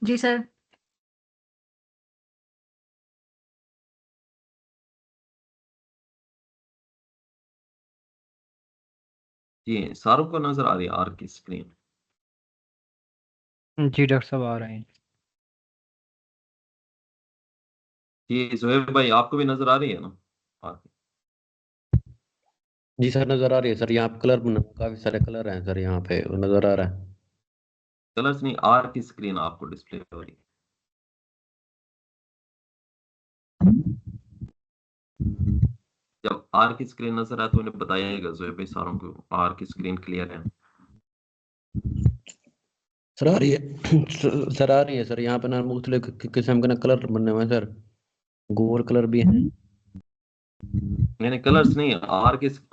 जी सर। जी, सारों को नजर आ रही है आर की स्क्रीन? जी डॉक्टर साहब आ रहे हैं। जी जोहेब भाई, आपको भी नजर आ रही है ना आर की? जी सर, नजर आ रही है सर। यहाँ पे कलर काफी सारे कलर हैं सर, यहाँ पे वो नजर आ रहा है। कलर्स नहीं, आर की स्क्रीन आपको डिस्प्ले हो रही है। जब आर की स्क्रीन नजर आए तो उन्हें बताइएगा जोहेब भाई, सारों को आर की स्क्रीन क्लियर है? सर आ रही है सर आ रही है सर। यहाँ पे ना मुख्तलिफ किस्म के ना कलर बने हुए हैं सर, गोल कलर भी हैं। नहीं नहीं, कलर्स नहीं है।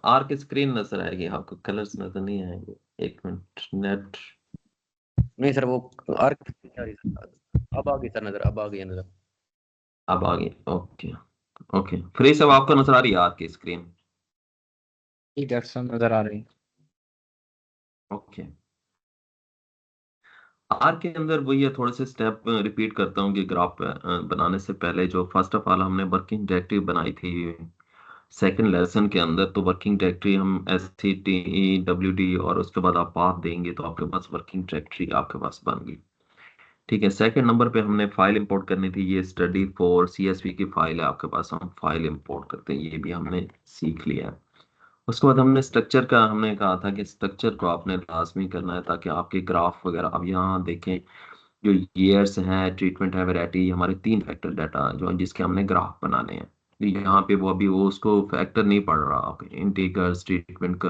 आर की स्क्रीन नजर आएगी आपको, कलर्स नजर नहीं आएंगे। एक मिनट, नेट। नहीं सर, वो आर आ रही है सर। अब आ गई सर नजर, अब आ गई है नजर। अब आ गई, ओके। ओके, फ्री सब आपको नजर आ रही है आर की स्क्रीन? जी डॉक्टर साहब नजर आ रही है। ओके, आर के अंदर वही है, थोड़े से स्टेप रिपीट करता हूँ कि ग्राफ बनाने से पहले जो फर्स्ट ऑफ ऑल हमने वर्किंग डायरेक्टिव बनाई थी, सेकंड लेसन के अंदर तो वर्किंग डायरेक्टरी हम SCTE WD और उसके बाद आप पाथ देंगे तो आपके पास वर्किंग डायरेक्टरी आपके पास बन गई। ठीक है, सेकंड नंबर पे हमने फाइल इंपोर्ट करनी थी, ये स्टडी फॉर CSV की फाइल है आपके पास, हम फाइल इंपोर्ट करते हैं, ये भी हमने सीख लिया है। उसके बाद हमने स्ट्रक्चर का हमने कहा था कि स्ट्रक्चर को आपने लाजमी करना है ताकि आपके ग्राफ वगैरह, अब यहाँ देखें जो ईयर्स हैं, ट्रीटमेंट है, वैरायटी, हमारे 3 फैक्टर डाटा जो जिसके हमने ग्राफ बनाने हैं। तो यहाँ पे वो अभी वो उसको फैक्टर नहीं पढ़ रहा, आप इंटीगर्स ट्रीटमेंट का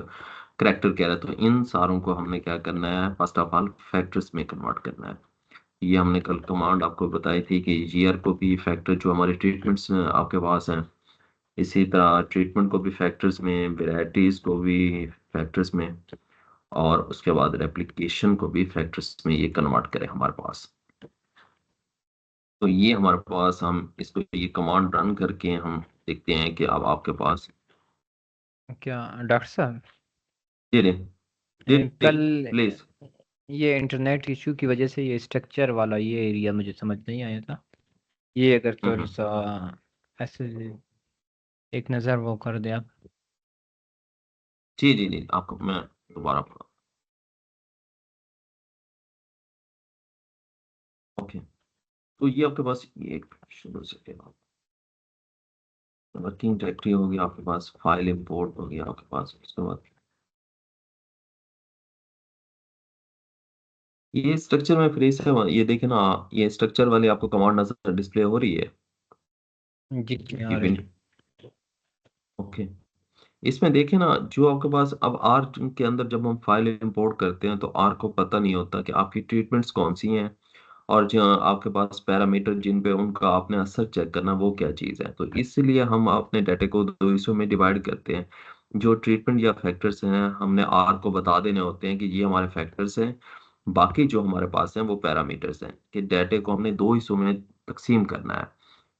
करेक्टर कह रहे हैं, तो इन सारों को हमने क्या करना है, फर्स्ट ऑफ ऑल फैक्टर्स में कन्वर्ट करना है। ये हमने कल कमांड आपको बताई थी कि ईयर को भी फैक्टर जो हमारे ट्रीटमेंट्स आपके पास हैं, इसी तरह ट्रीटमेंट को भी फैक्टर्स में, वेराइटीज को भी फैक्टर्स में, और उसके बाद रेप्लिकेशन को भी फैक्टर्स में ये कन्वर्ट करें हमारे पास। तो ये हमारे पास, हम इसको ये कमांड रन करके हम देखते हैं कि अब आपके पास क्या डॉक्टर साहब, जी जी कल प्लीज। ये इंटरनेट इशू की वजह से ये स्ट्रक्चर वाला ये एरिया मुझे समझ नहीं आया था। ये अगर थोड़ा सा ऐसे एक नज़र वो कर दे आप। जी जी जी, आपको मैं दोबारा पढ़ा। ओके, तो ये आपके पास ये शुरू से वर्किंग डायरेक्टरी होगी आपके पास, फाइल इंपोर्ट होगी आपके पास, उसके बाद ये स्ट्रक्चर में फ्री से ये देखे ना, ये स्ट्रक्चर वाली आपको कमांड नजर डिस्प्ले हो रही है। जी आ रही है। ओके, इसमें देखें ना, जो आपके पास अब आर के अंदर जब हम फाइल इंपोर्ट करते हैं तो आर को पता नहीं होता कि आपकी ट्रीटमेंट्स कौन सी हैं, और जो आपके पास पैरामीटर जिन पे उनका आपने असर चेक करना वो क्या चीज़ है। तो इसलिए हम अपने डाटा को दो हिस्सों में डिवाइड करते हैं। जो ट्रीटमेंट या फैक्टर्स हैं हमने आर को बता देने होते हैं कि ये हमारे फैक्टर्स हैं, बाकी जो हमारे पास हैं वो पैरामीटर्स हैं, कि डाटे को हमने दो हिस्सों में तकसीम करना है,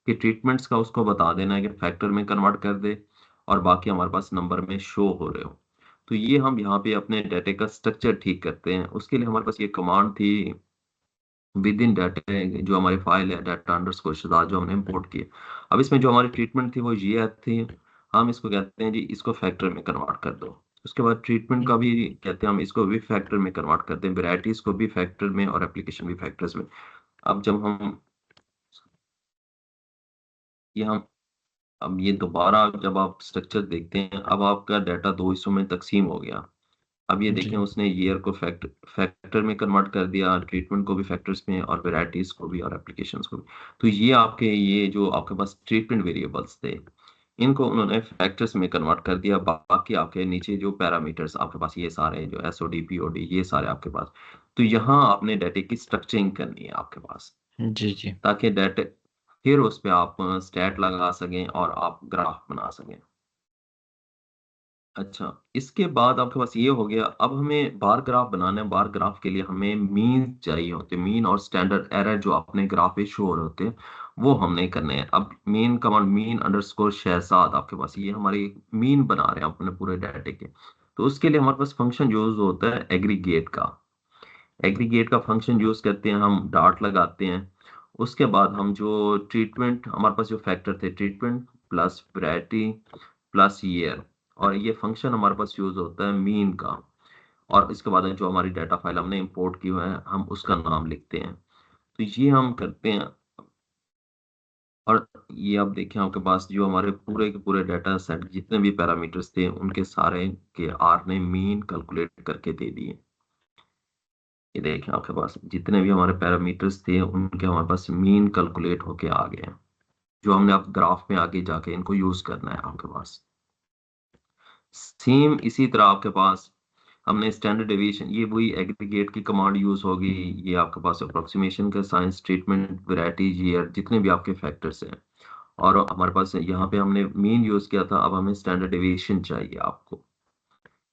कि ट्रीटमेंट्स का उसको बता देना है कि फैक्टर में कन्वर्ट कर दे, और बाकी हमारे पास नंबर में शो हो रहे हो। तो ये हम यहाँ पे अपने डाटे का स्ट्रक्चर ठीक करते हैं। उसके लिए हमारे पास ये कमांड थी विद इन डाटा, जो हमारी फाइल है डाटा अंडरस्कोर शहजाद जो हमने इंपोर्ट की है। अब इसमें जो हमारी ट्रीटमेंट थी वो ये थी, हम इसको कहते हैं जी इसको फैक्टर में कन्वर्ट कर दो। उसके बाद ट्रीटमेंट का भी कहते हैं हम इसको भी फैक्टर में कन्वर्ट करते हैं, वेराइटीज को भी फैक्टर में और एप्लीकेशन भी फैक्टर्स में। अब जब हम ये हम अब ये दोबारा जब आप स्ट्रक्चर देखते हैं, अब आपका डाटा दो हिस्सों में तकसीम हो गया। अब ये देखें, जी उसने ईयर को फैक्टर में कन्वर्ट कर दिया, ट्रीटमेंट को भी फैक्टर्स में, और वेराइटीज को भी, और एप्लीकेशंस को भी। तो ये आपके ये जो आपके पास ट्रीटमेंट वेरिएबल्स थे, इनको उन्होंने फैक्टर्स में कन्वर्ट कर दिया। बाकी आपके नीचे जो पैरामीटर्स आपके पास ये सारे जो SOD POD ये सारे आपके पास, तो यहाँ आपने डाटे की स्ट्रक्चरिंग करनी है आपके पास, जी जी ताकि डाटे फिर उस पे आप स्टैट लगा सकें और आप ग्राफ बना सकें। अच्छा, इसके बाद आपके पास ये हो गया। अब हमें बार ग्राफ बनाना है। बार ग्राफ के लिए हमें मीन चाहिए होते हैं, मीन और स्टैंडर्ड एरर जो अपने ग्राफ पे शो हो रहे होते हैं वो हमने करने हैं। अब mean command mean underscore Shahzad आपके पास, ये हमारी मीन बना रहे हैं अपने पूरे डाटे के। तो उसके लिए हमारे पास फंक्शन यूज होता है एग्रीगेट का। एग्रीगेट का फंक्शन यूज करते हैं, हम डॉट लगाते हैं। उसके बाद हम जो ट्रीटमेंट, हमारे पास जो फैक्टर थे treatment plus variety plus year, और ये फंक्शन हमारे पास यूज होता है मीन का। और इसके बाद जो हमारी डाटा फाइल हमने इंपोर्ट की हुआ है हम उसका नाम लिखते हैं। तो ये हम करते हैं। और ये आप देखें आपके पास जो हमारे पूरे के पूरे डाटा सेट जितने भी पैरामीटर्स थे उनके सारे के आर ने मीन कैलकुलेट करके दे दिए। ये देखें आपके पास जितने भी हमारे पैरामीटर्स थे उनके हमारे पास मीन कैलकुलेट होके आ गए हैं, जो हमने अब ग्राफ में आगे जाके इनको यूज करना है आपके पास। सेम इसी तरह आपके पास हमने स्टैंडर्ड डेविएशन, ये वही एग्रीगेट की कमांड यूज होगी। ये आपके पास अप्रोक्सीमेशन का साइंस, ट्रीटमेंट, वैरायटी, ईयर, जितने भी आपके फैक्टर्स हैं। और हमारे पास यहाँ पे हमने मीन यूज किया था, अब हमें स्टैंडर्ड डेविएशन चाहिए आपको,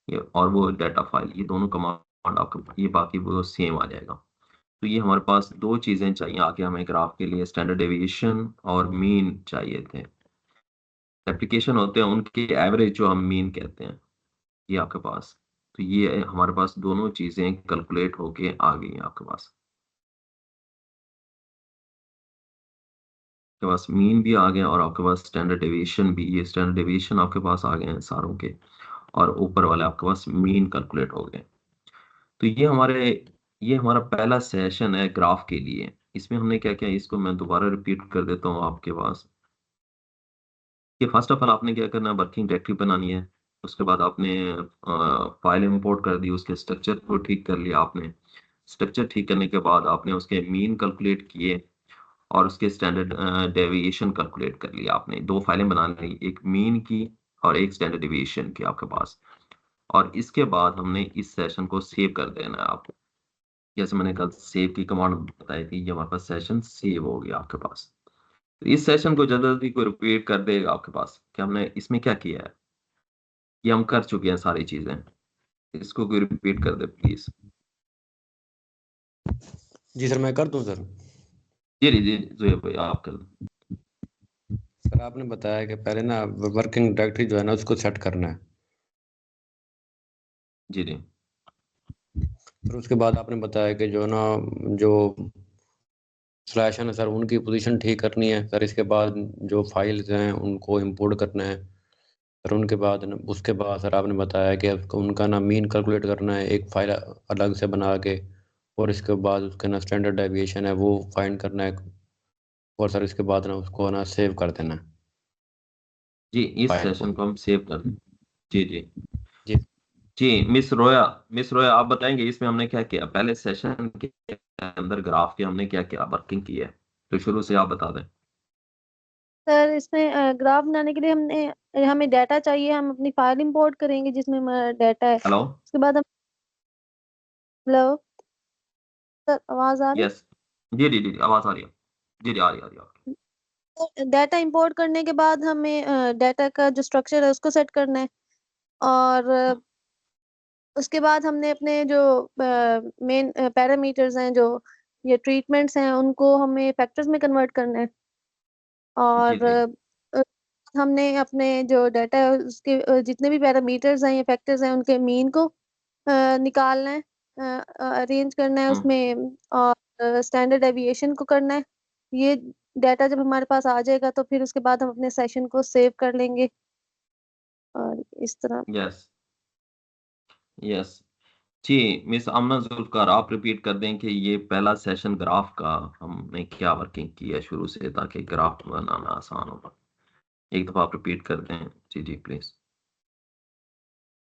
ये और वो डाटा फाइल, ये दोनों कमांड आपके ये बाकी वो सेम आ जाएगा। तो ये हमारे पास दो चीजें चाहिए आगे हमें ग्राफ के लिए, स्टैंडर्ड डेविएशन और मीन चाहिए थे। एप्लीकेशन होते हैं उनके एवरेज जो हम मीन कहते हैं, ये आपके पास। तो ये हमारे पास दोनों चीजें कैलकुलेट होके आ गई हैं आपके पास। आपके पास मीन भी आ गए और आपके पास स्टैंडर्ड डेविएशन भी, ये स्टैंडर्ड डेविएशन आपके पास आ गए हैं सारों के, और ऊपर वाले आपके पास मीन कैलकुलेट हो गए। तो ये हमारा पहला सेशन है ग्राफ के लिए। इसमें हमने क्या किया, इसको मैं दोबारा रिपीट कर देता हूँ आपके पास कि फर्स्ट ऑफ ऑल आपने क्या करना है, वर्किंग डायरेक्टरी बनानी है। उसके बाद आपने फाइल इंपोर्ट कर दी, उसके स्ट्रक्चर को ठीक कर लिया आपने। स्ट्रक्चर ठीक करने के बाद आपने उसके मीन कैलकुलेट किए और उसके स्टैंडर्ड डेविएशन कैलकुलेट कर लिया। आपने दो फाइलें बना ली, एक मीन की और एक स्टैंडर्ड डेविएशन की आपके पास। और इसके बाद हमने इस सेशन को सेव कर देना है आपको। जैसे मैंने कल सेव की कमांड बताई थी, ये हमारे पास सेशन सेव हो गया आपके पास। तो इस सेशन को जल्दी कोई रिपीट कर देगा आपके पास कि हमने इसमें क्या किया है। ये हम कर चुके हैं सारी चीजें, इसको कोई रिपीट कर दे प्लीज। जी सर, मैं कर दूं सर? जी जी जोया भाई आप कर दो। सर आपने बताया कि पहले ना वर्किंग डायरेक्टरी जो है ना उसको सेट करना है, जी जी फिर उसके बाद आपने बताया कि जो ना जो स्लैश है ना सर उनकी पोजीशन ठीक करनी है सर। इसके बाद जो फाइल्स हैं उनको इंपोर्ट करना है सर। उनके बाद उसके बाद सर आपने बताया कि उनका ना मीन कैलकुलेट करना है एक फाइल अलग से बना के, और इसके बाद उसका ना स्टैंडर्ड डेविएशन है वो फाइंड करना है, और सर इसके बाद ना उसको ना सेव कर देना है जी, इस फाइल को। सेशन को हम सेव कर दें। जी जी जी जी। मिस रोया आप बताएंगे इसमें हमने क्या किया, पहले सेशन के अंदर ग्राफ के हमने क्या किया, वर्किंग की है, तो शुरू से आप बता दें। सर इसमें ग्राफ बनाने के लिए हमें डाटा चाहिए, हम अपनी फाइल इंपोर्ट करेंगे जिसमें हमारा डाटा है। हेलो, उसके बाद हम हेलो सर, आवाज आ रही? यस, जी जी जी आवाज आ रही है, जी जी आ रही है आपकी। डाटा इंपोर्ट करने के बाद हमें डाटा का जो स्ट्रक्चर है उसको सेट करना है, और उसके बाद हमने अपने जो मेन पैरामीटर्स हैं, जो ये ट्रीटमेंट्स हैं, उनको हमें फैक्टर्स में कन्वर्ट करना है। जी और जी हमने अपने जो डाटा है उसके जितने भी पैरामीटर्स हैं या फैक्टर्स हैं उनके मीन को निकालना है, अरेंज करना है हम्म, उसमें, और स्टैंडर्ड डेविएशन को करना है। ये डाटा जब हमारे पास आ जाएगा तो फिर उसके बाद हम अपने सेशन को सेव कर लेंगे, और इस तरह। Yes yes. जी, मिस आमना जुल्फकार आप रिपीट कर दें कि ये पहला सेशन ग्राफ का हमने क्या वर्किंग की है शुरू से, ताकि ग्राफ बनाना आसान होगा। एक दफा आप रिपीट कर दें। जी जी प्लीज।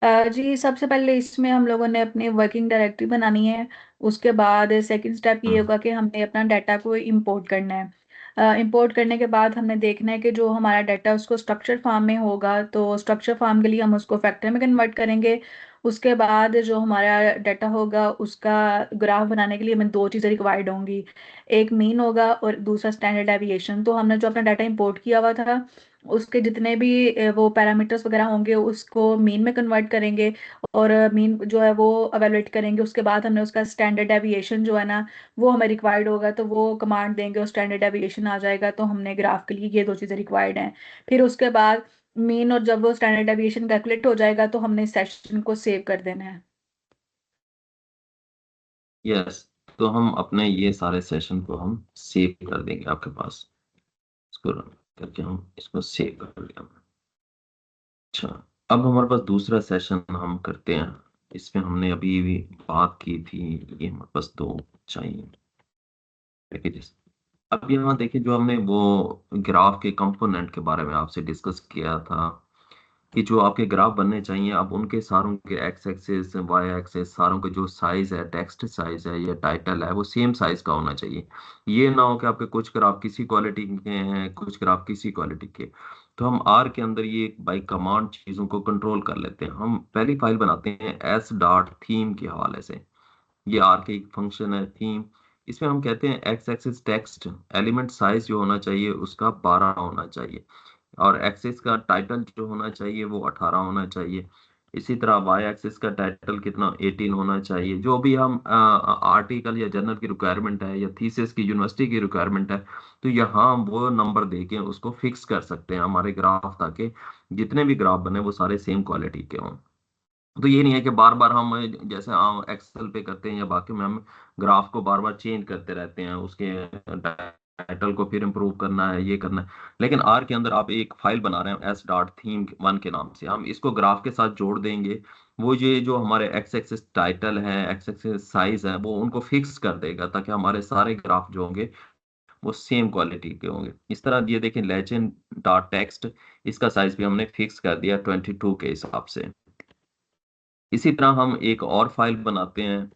जी, सबसे पहले इसमें हम लोगों ने अपनी वर्किंग डायरेक्टरी बनानी है। उसके बाद सेकंड स्टेप ये होगा कि हमने अपना डाटा को इंपोर्ट करना है। इंपोर्ट करने के बाद हमने देखना है कि जो हमारा डाटा उसको स्ट्रक्चर फॉर्म में होगा, तो स्ट्रक्चर फॉर्म के लिए हम उसको फैक्टर में कन्वर्ट करेंगे। उसके बाद जो हमारा डाटा होगा उसका ग्राफ बनाने के लिए हमें दो चीज़ें रिक्वायर्ड होंगी, एक मीन होगा और दूसरा स्टैंडर्ड डेविएशन। तो हमने जो अपना डाटा इंपोर्ट किया हुआ था उसके जितने भी वो पैरामीटर्स वगैरह होंगे उसको मीन में कन्वर्ट करेंगे, और मीन जो है वो एवेलुएट करेंगे। उसके बाद हमने उसका स्टैंडर्ड डेविएशन जो है ना वो हमें रिक्वायर्ड होगा, तो वो कमांड देंगे और स्टैंडर्ड डेविएशन आ जाएगा। तो हमने ग्राफ के लिए ये दो चीज़ें रिक्वायर्ड हैं। फिर उसके बाद मीन, और जब वो स्टैंडर्ड डेविएशन कैलकुलेट हो जाएगा तो हमने इस सेशन को सेव कर देना है। यस, तो हम अपने ये सारे सेशन को हम सेव कर देंगे आपके पास, इसको रन करके हम इसको सेव कर लिया। अच्छा, अब हमारे पास दूसरा सेशन हम करते हैं। इसमें हमने अभी भी बात की थी, ये हमारे पास दो चाहिए पैकेजेस। अब यहाँ देखिए, जो हमने वो ग्राफ के कंपोनेंट के बारे में आपसे डिस्कस किया था कि जो आपके ग्राफ बनने चाहिए, अब उनके सारों के एक्स एक्सिस वाई एक्सिस सारों के जो साइज है, टेक्स्ट साइज है या टाइटल है, वो सेम साइज का होना चाहिए। ये ना हो कि आपके कुछ ग्राफ किसी क्वालिटी के हैं, कुछ ग्राफ किसी क्वालिटी के। तो हम आर के अंदर ये बाई कमांड चीजों को कंट्रोल कर लेते हैं। हम पहली फाइल बनाते हैं एस डॉट थीम के हवाले से। ये आर के एक फंक्शन है थीम। इसमें हम कहते हैं x axis text element size जो होना चाहिए उसका 12 होना चाहिए, और एक्सिस का टाइटल जो होना चाहिए वो 18 होना चाहिए। इसी तरह वाई एक्सिस का टाइटल कितना 18 होना चाहिए। जो भी हम आर्टिकल या जर्नल की रिक्वायरमेंट है या थीसिस की यूनिवर्सिटी की रिक्वायरमेंट है, तो यहाँ हम वो नंबर देके उसको फिक्स कर सकते हैं हमारे ग्राफ, ताकि जितने भी ग्राफ बने वो सारे सेम क्वालिटी के हों। तो ये नहीं है कि बार बार हम जैसे एक्सेल पे करते हैं या बाकी में हम ग्राफ को बार बार चेंज करते रहते हैं, उसके टाइटल को फिर इम्प्रूव करना है, ये करना है। लेकिन आर के अंदर आप एक फाइल बना रहे हैं s.theme1 के नाम से, हम इसको ग्राफ के साथ जोड़ देंगे। वो ये जो हमारे एक्स एक्सिस टाइटल है, एक्स एक्सिस साइज है, वो उनको फिक्स कर देगा, ताकि हमारे सारे ग्राफ जो होंगे वो सेम क्वालिटी के होंगे। इस तरह ये देखें, लेजेंड डॉट टेक्स्ट, इसका साइज भी हमने फिक्स कर दिया 22 के हिसाब से। इसी तरह हम एक और फाइल बनाते हैं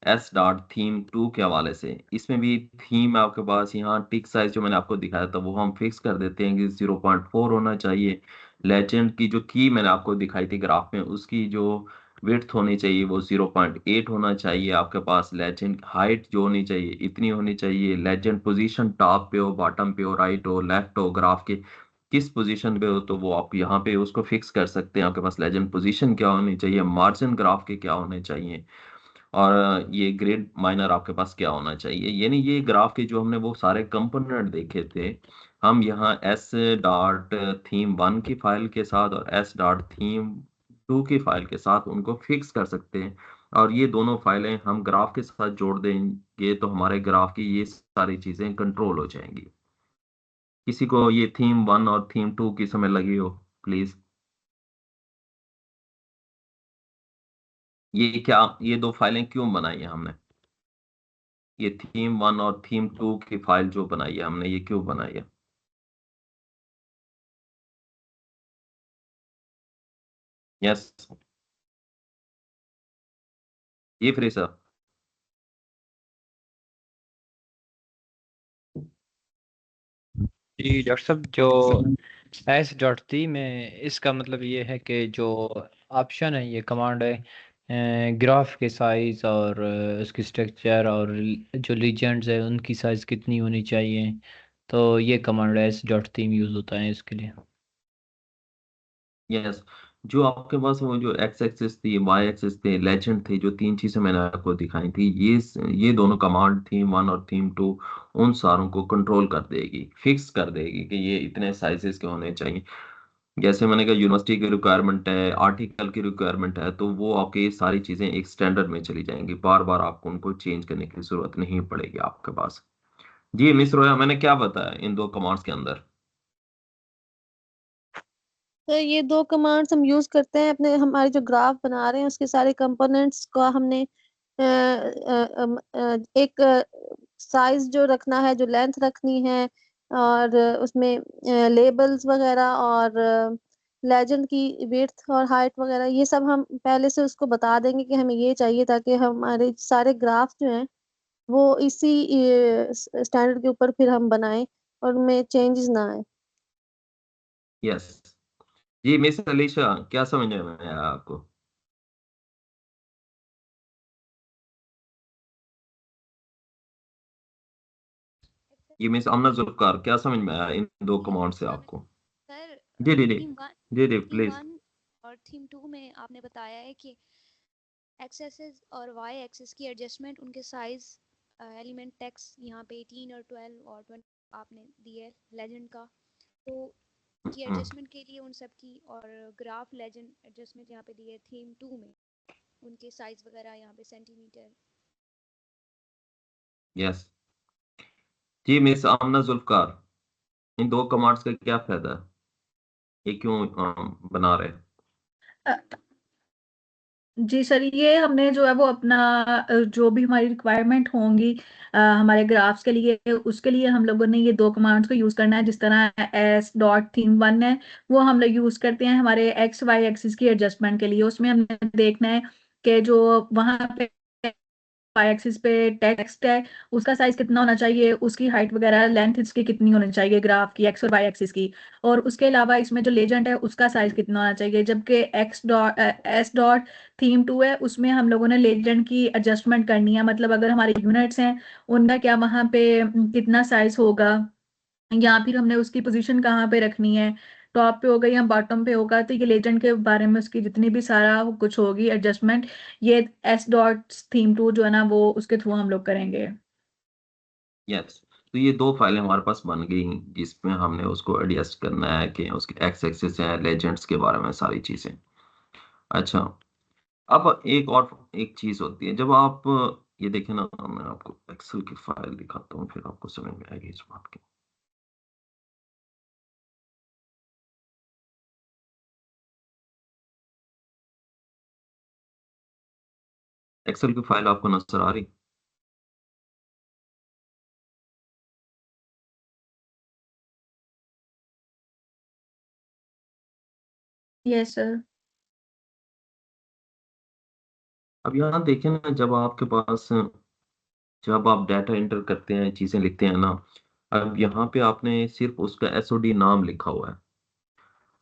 s.theme2 के हवाले से। इसमें भी थीम आपके पास, यहाँ टिक साइज जो मैंने आपको दिखाया था वो हम फिक्स कर देते हैं कि 0.4 होना चाहिए। लेजेंड की जो की मैंने आपको दिखाई थी ग्राफ में, उसकी जो विड्थ होनी चाहिए वो 0.8 होना चाहिए आपके पास। लेजेंड हाइट जो होनी चाहिए इतनी होनी चाहिए। लेजेंड पोजीशन टॉप पे हो, बॉटम पे हो, राइट हो, लेफ्ट हो, ग्राफ के किस पोजीशन पे हो, तो वो आप यहाँ पे उसको फिक्स कर सकते हैं। आपके पास लेजेंड पोजीशन क्या होनी चाहिए, मार्जिन ग्राफ के क्या होने चाहिए, और ये ग्रेड माइनर आपके पास क्या होना चाहिए। यानी ये ग्राफ के जो हमने वो सारे कंपोनेंट देखे थे, हम यहाँ s.theme1 की फाइल के साथ और s.theme2 की फाइल के साथ उनको फिक्स कर सकते हैं। और ये दोनों फाइलें हम ग्राफ के साथ जोड़ देंगे, तो हमारे ग्राफ की ये सारी चीजें कंट्रोल हो जाएंगी। किसी को ये थीम 1 और थीम 2 की समझ लगी हो, प्लीज। ये दो फाइलें क्यों बनाई है हमने, ये थीम 1 और थीम 2 की फाइल जो बनाई है हमने, ये क्यों बनाई है? यस, ये फ्री सर। जी डॉक्टर साहब, जो s.t में इसका मतलब ये है कि जो ऑप्शन है, ये कमांड है, ग्राफ के साइज और उसकी स्ट्रक्चर और जो लीजेंड्स है उनकी साइज कितनी होनी चाहिए, तो ये कमांड s.theme यूज़ होता है इसके लिए। यस, जो आपके पास वो जो एक्स एक्सिस थी, वाई एक्सिस थे, लेजेंड थे, जो तीन चीजें मैंने आपको दिखाई थी, ये दोनों कमांड थीम 1 और थीम 2 उन सारों को कंट्रोल कर देगी, फिक्स कर देगी कि ये इतने साइजेस के होने चाहिए। जैसे मैंने कहा यूनिवर्सिटी की रिक्वायरमेंट है, आर्टिकल की रिक्वायरमेंट है, तो वो आपके ये सारी चीजें एक स्टैंडर्ड में चली जाएंगी, बार बार आपको उनको चेंज करने की जरूरत नहीं पड़ेगी आपके पास। जी मिस रोया, मैंने क्या बताया इन दो कमांड्स के अंदर? तो ये दो कमांड्स हम यूज करते हैं अपने, हमारे जो ग्राफ बना रहे हैं उसके सारे कंपोनेंट्स का हमने एक साइज जो रखना है, जो लेंथ रखनी है, और उसमें लेबल्स वगैरह और लेजेंड की विड्थ और हाइट वगैरह, ये सब हम पहले से उसको बता देंगे कि हमें ये चाहिए, ताकि हमारे सारे ग्राफ जो हैं वो इसी स्टैंडर्ड के ऊपर फिर हम बनाएं और उनमें चेंजेस ना आए। यस जी मिस अलीशा, क्या समझ में आया आपको? ये मिस अमना जुल्फकार, क्या समझ में आया इन दो कमांड से आपको? सर, जी जी जी थीम वन जी जी थीम प्लीज। वन और थीम टू में आपने बताया है कि एक्स एक्सिस और वाई एक्सिस की एडजस्टमेंट, उनके साइज, एलिमेंट टेक्स्ट यहाँ पे 18 और 12 और 20 आपने दिए लेजेंड का, तो की एडजस्टमेंट के लिए उन सब की, और ग्राफ लेजेंड एडजस्टमेंट यहाँ पे दिए थीम टू में, उनके साइज वगैरह यहाँ पे सेंटीमीटर। यस जी मिस आमना जुल्फकार, इन दो कमांड्स का क्या फायदा है, ये क्यों बना रहे हैं? अ, जी सर, ये हमने जो है वो अपना जो भी हमारी रिक्वायरमेंट होंगी हमारे ग्राफ्स के लिए, उसके लिए हम लोगों ने ये दो कमांड्स को यूज करना है। जिस तरह s.theme1 है, वो हम लोग यूज करते हैं हमारे एक्स वाई एक्सिस की एडजस्टमेंट के लिए। उसमें हमने देखना है कि जो वहां पे वाई एक्सिस पे टेक्स्ट है उसका साइज कितना होना चाहिए, उसकी हाइट वगैरह लेंथ इसकी कितनी होनी चाहिए ग्राफ की, एक्स और वाई एक्सिस की। और उसके अलावा इसमें जो लेजेंड है उसका साइज कितना होना चाहिए। जबकि s.theme2 है, उसमें हम लोगों ने लेजेंड की एडजस्टमेंट करनी है, मतलब अगर हमारे यूनिट्स हैं उनका क्या वहां पे कितना साइज होगा, या फिर हमने उसकी पोजीशन कहाँ पे रखनी है, टॉप पे होगा या बॉटम पे होगा। तो ये लेजेंड के बारे में उसकी जितनी भी सारा कुछ होगी एडजस्टमेंट, ये s.theme2 जो है ना वो उसके थ्रू हम लोग करेंगे। यस, तो ये दो फाइलें हमारे पास बन गई, जिसमें हमने उसको एडजस्ट करना है कि उसके एक्स एक्सिस है, लेजेंड्स के बारे में सारी चीजें। अच्छा, अब एक और एक चीज होती है, जब आप ये देखें ना, मैं आपको एक्सेल की फाइल दिखाता हूँ, फिर आपको समझ में आएगी इस बात की। एक्सेल की फाइल आपको नजर आ रही? Yes sir. अब यहाँ देखें ना, जब आप डाटा एंटर करते हैं, चीजें लिखते हैं ना, अब यहाँ पे आपने सिर्फ उसका एसओडी नाम लिखा हुआ है।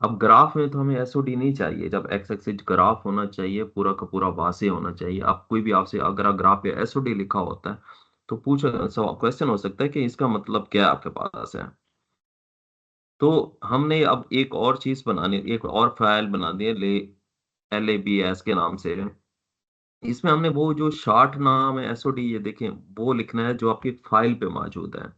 अब ग्राफ में तो हमें एसओडी नहीं चाहिए, जब एक्स एक्सिस ग्राफ होना चाहिए, पूरा का पूरा वासे होना चाहिए। आप कोई भी आपसे अगर ग्राफ पे एसओडी लिखा होता है तो क्वेश्चन हो सकता है कि इसका मतलब क्या आपके पास है। तो हमने अब एक और फाइल बना दी है LABS के नाम से। इसमें हमने वो जो शॉर्ट नाम है एसओडी, ये देखें, वो लिखना है जो आपकी फाइल पे मौजूद है।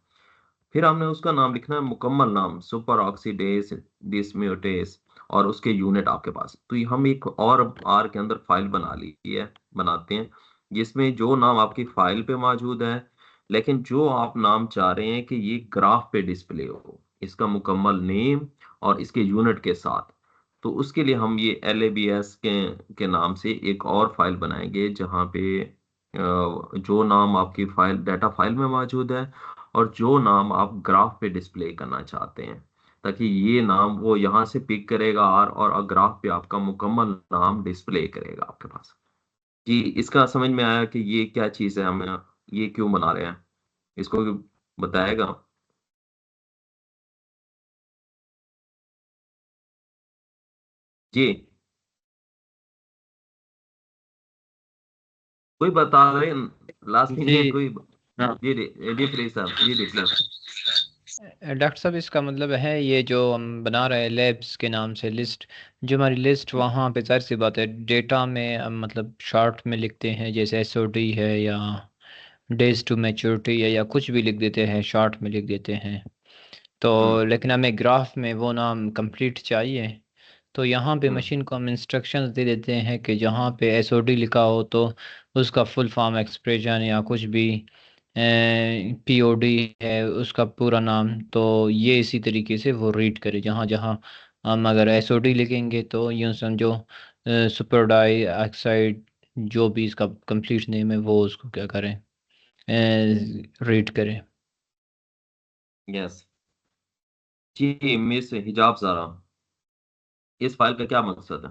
फिर हमने उसका नाम लिखना है, मुकम्मल नाम, सुपर ऑक्सीडेज डिसम्यूटेस, और उसके यूनिट आपके पास। तो ये हम एक और आर के अंदर फाइल बनाते हैं, जिसमें जो नाम आपकी फाइल पे मौजूद है, लेकिन जो आप नाम चाह रहे हैं कि ये ग्राफ पे डिस्प्ले हो, इसका मुकम्मल नेम और इसके यूनिट के साथ। तो उसके लिए हम ये LABS के नाम से एक और फाइल बनाएंगे, जहाँ पे जो नाम आपकी फाइल डाटा फाइल में मौजूद है और जो नाम आप ग्राफ पे डिस्प्ले करना चाहते हैं, ताकि ये नाम वो यहाँ से पिक करेगा और ग्राफ पे आपका मुकम्मल नाम डिस्प्ले करेगा आपके पास। जी, इसका समझ में आया कि ये क्या चीज़ है, हमें ये क्यों बना रहे हैं, इसको बताएगा? जी, कोई बता रहे, लास्ट में जी कोई? हाँ जी प्लीज साहब, जी प्लीज। डॉक्टर साहब, इसका मतलब है ये जो हम बना रहे हैं लैब्स के नाम से लिस्ट, जो हमारी लिस्ट वहाँ पे जाहिर सी बात है डेटा में हम मतलब शॉर्ट में लिखते हैं, जैसे एसओडी है या डेज टू मैच्योरिटी है या कुछ भी लिख देते हैं, शॉर्ट में लिख देते हैं। तो लेकिन हमें ग्राफ में वो नाम कंप्लीट चाहिए। तो यहाँ पे मशीन को हम इंस्ट्रक्शंस दे देते हैं कि जहाँ पे एसओडी लिखा हो तो उसका फुल फॉर्म एक्सप्रेशन या कुछ भी पीओडी है उसका पूरा नाम, तो ये इसी तरीके से वो रीड करे। जहाँ जहाँ हम अगर एसओडी लिखेंगे तो यूँ समझो सुपर डाई ऑक्साइड, जो भी इसका कंप्लीट नेम है वो उसको क्या करें, रीड करें। यस जी, मिस हिजाब ज़ारा, इस फाइल का क्या मकसद है?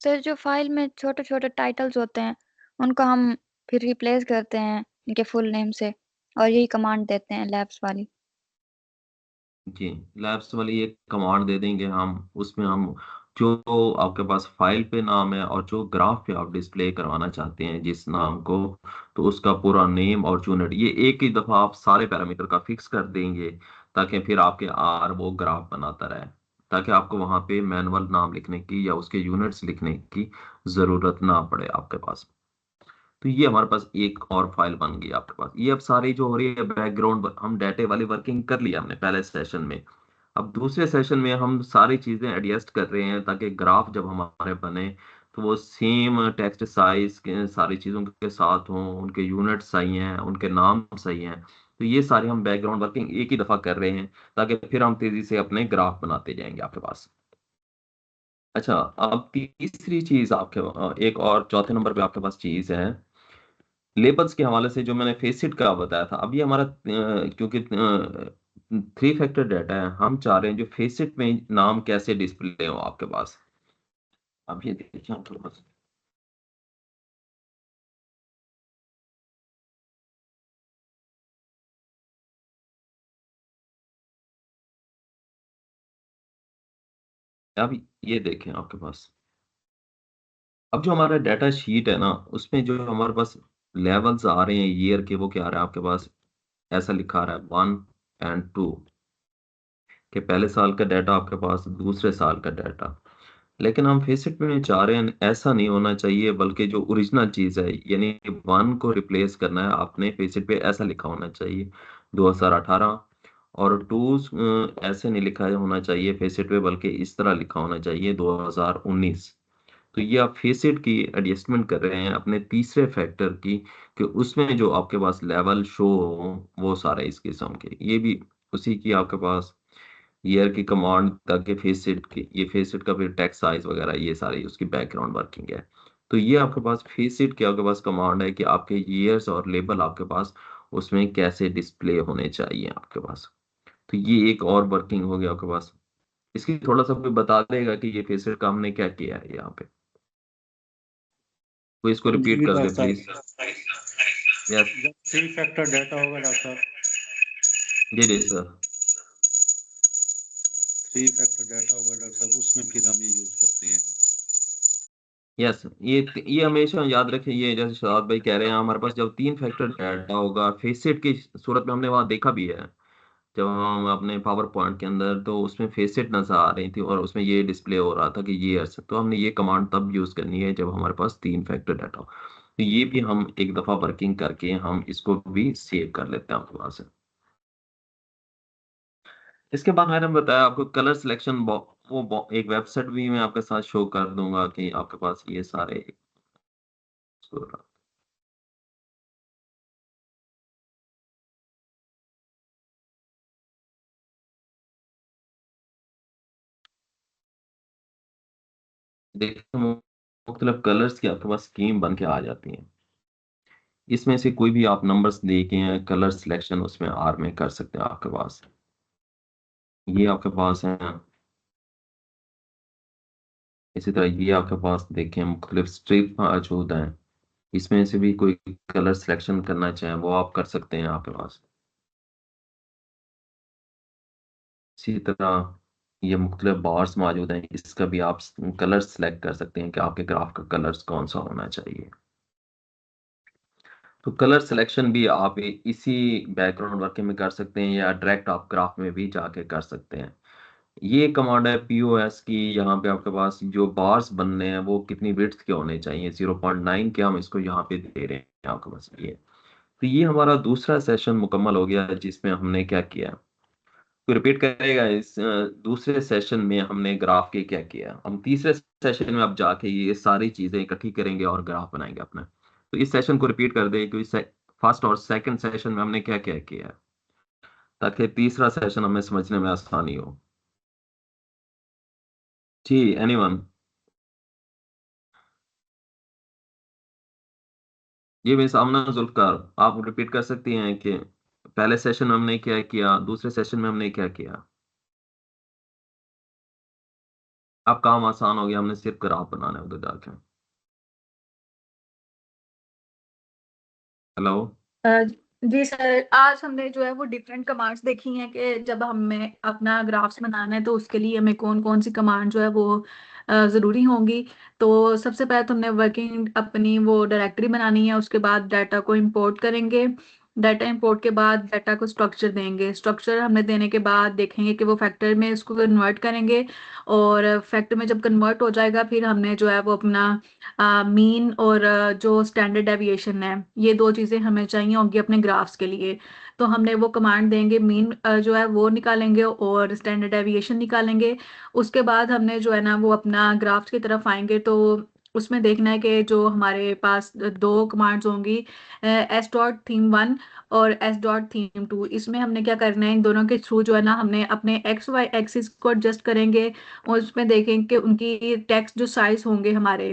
सर जो फाइल में छोटे छोटे टाइटल्स होते हैं उनको हम फिर रिप्लेस करते हैं इनके फुल नेम से, और यही कमांड देते हैं लैब्स वाली। जी, लैब्स वाली एक कमांड दे देंगे हम, उसमें हम जो आपके पास फाइल पे नाम है और जो ग्राफ पे आप डिस्प्ले करवाना चाहते हैं जिस नाम को, तो उसका पूरा नेम और यूनिट, ये एक ही दफ़ा आप सारे पैरामीटर का फिक्स कर देंगे, ताकि फिर आपके आर वो ग्राफ बनाता रहे, ताकि आपको वहाँ पे मैनुअल नाम लिखने की या उसके यूनिट्स लिखने की ज़रूरत ना पड़े आपके पास। तो ये हमारे पास एक और फाइल बन गई आपके पास। ये अब सारी जो हो रही है बैकग्राउंड, हम डाटे वाली वर्किंग कर लिया हमने पहले सेशन में। अब दूसरे सेशन में हम सारी चीजें एडजस्ट कर रहे हैं, ताकि ग्राफ जब हमारे बने तो वो सेम टेक्स्ट साइज के सारी चीजों के साथ हों, उनके यूनिट सही हैं, उनके नाम सही हैं। तो ये सारे हम बैकग्राउंड वर्किंग एक ही दफा कर रहे हैं, ताकि फिर हम तेजी से अपने ग्राफ बनाते जाएंगे आपके पास। अच्छा, अब तीसरी चीज एक और चौथे नंबर पे आपके पास चीज है, लेबल्स के हवाले से जो मैंने फेसिट का बताया था। अब ये हमारा क्योंकि 3 फैक्टर डाटा है, हम चाह रहे हैं जो फेसिट में नाम कैसे डिस्प्ले हो आपके पास। अब ये देखिए हम थोड़ा सा, अब ये देखें आपके पास, अब जो हमारा डाटा शीट है ना, उसमें जो हमारे पास लेवल्स आ रहे हैं ईयर के, वो क्या आ रहा है आपके पास, ऐसा लिखा आ रहा है 1 और 2, कि पहले साल का डाटा आपके पास, दूसरे साल का डाटा। लेकिन हम फेसिट में चाह रहे हैं ऐसा नहीं होना चाहिए, बल्कि जो ओरिजिनल चीज़ है, यानी 1 को रिप्लेस करना है आपने, फेसिट पे ऐसा लिखा होना चाहिए 2018, और 2 ऐसे नहीं लिखा होना चाहिए फेसिट पे, बल्कि इस तरह लिखा होना चाहिए 2019। तो ये आप फेसेट की एडजस्टमेंट कर रहे हैं अपने तीसरे फैक्टर की, कि उसमें जो आपके पास लेवल शो हो वो सारे इस किस्म के, ये भी उसी की आपके पास ईयर की कमांड ताकि फेसेट की, ये फेसेट का फिर टेक्स्ट साइज वगैरह ये सारी उसकी बैकग्राउंड वर्किंग है। तो ये आपके पास फेसेट की आपके पास कमांड है कि आपके ईयर्स और लेबल आपके पास उसमें कैसे डिस्प्ले होने चाहिए आपके पास। तो ये एक और वर्किंग हो गया आपके पास। इसकी थोड़ा सा कोई बता देगा कि ये फेसेट का हमने क्या किया है यहाँ पे, कोई इसको जी रिपीट कर दे डॉक्टर प्लीज। साहब, यस। जब 3 फैक्टर डाटा होगा डॉक्टर साहब, जी जी सर। 3 फैक्टर डाटा होगा डॉक्टर साहब, उसमें फिर हम ये यूज करते हैं। यस, ये हमेशा याद रखें, ये जैसे शहाद भाई कह रहे हैं हमारे पास जब 3 फैक्टर डाटा होगा फेसेट की सूरत में, हमने वहां देखा भी है जब हम अपने पावर पॉइंट के अंदर, तो उसमें फेसेट नजर आ रही थी और उसमें ये डिस्प्ले हो रहा था कि ये ऐसे, तो हमने ये कमांड तब यूज करनी है जब हमारे पास 3 फैक्टर डाटा हो। तो ये भी हम एक दफा वर्किंग करके हम इसको भी सेव कर लेते हैं आपके पास। इसके बाद मैंने बताया आपको कलर सिलेक्शन, एक वेबसाइट भी मैं आपके साथ शो कर दूंगा कि आपके पास ये सारे। देखिए मुख्तलिफ कलर्स की आपके पास स्कीम बन के आ जाती है। इसमें से कोई भी आप नंबर्स दे के कलर सिलेक्शन उसमें आर में कर सकते हैं आपके पास। ये आपके पास है। इसी तरह ये आपके पास देखें मुख्तलिफ स्ट्रिप मौजूद हैं। इसमें से भी कोई कलर सिलेक्शन करना चाहें वो आप कर सकते हैं आपके पास। इसी तरह ये मुख्तलिफ बार्स मौजूद हैं, इसका भी आप कलर सेलेक्ट कर सकते हैं कि आपके ग्राफ का कलर्स कौन सा होना चाहिए। तो कलर सिलेक्शन भी आप इसी बैकग्राउंड वर्किंग में कर सकते हैं या डायरेक्ट आप ग्राफ में भी जाके कर सकते हैं। ये कमांड है पीओएस की। यहाँ पे आपके पास जो बार्स बनने हैं वो कितनी विड्थ के होने चाहिए, 0.9 के हम इसको यहाँ पे दे रहे हैं आपके पास ये। तो ये हमारा दूसरा सेशन मुकम्मल हो गया है जिसमें हमने क्या किया। तो रिपीट करेगा इस दूसरे सेशन में हमने ग्राफ के क्या किया, हम तीसरे सेशन में अब जाके ये सारी चीजें इकट्ठी करेंगे और ग्राफ बनाएंगे अपना। तो इस सेशन को रिपीट कर दे क्योंकि फर्स्ट और सेकंड सेशन में हमने क्या क्या किया है, ताकि तीसरा सेशन हमें समझने में आसानी हो। जी एनीवन। जी मेरे सामने जुल्फकार, आप रिपीट कर सकती हैं कि पहले सेशन में हमने क्या किया, दूसरे सेशन में हमने क्या किया। अब काम आसान हो गया, हमने सिर्फ ग्राफ बनाना है उधर जाके। हेलो। अ, जी सर, आज हमने जो है वो डिफरेंट कमांड्स देखी हैं कि जब हमें अपना ग्राफ्स बनाना है तो उसके लिए हमें कौन कौन सी कमांड जो है वो ज़रूरी होंगी। तो सबसे पहले तो हमने वर्किंग अपनी वो डायरेक्टरी बनानी है, उसके बाद डाटा को इंपोर्ट करेंगे। डाटा इंपोर्ट के बाद डाटा को स्ट्रक्चर देंगे, स्ट्रक्चर हमने देने के बाद देखेंगे कि वो फैक्टर में इसको कन्वर्ट करेंगे। और फैक्टर में जब कन्वर्ट हो जाएगा फिर हमने जो है वो अपना मीन और जो स्टैंडर्ड डेविएशन है, ये दो चीजें हमें चाहिए होंगी अपने ग्राफ्स के लिए। तो हमने वो कमांड देंगे, मीन जो है वो निकालेंगे और स्टैंडर्ड डेविएशन निकालेंगे। उसके बाद हमने जो है ना वो अपना ग्राफ्स की तरफ आएंगे, तो उसमें देखना है कि जो हमारे पास दो कमांड्स होंगी, s.theme1 और s.theme2। इसमें हमने क्या करना है, इन दोनों के थ्रू जो है ना हमने अपने एक्स वाई एक्सिस को एडजस्ट करेंगे। और उसमें देखेंगे कि उनकी टेक्स्ट जो साइज होंगे हमारे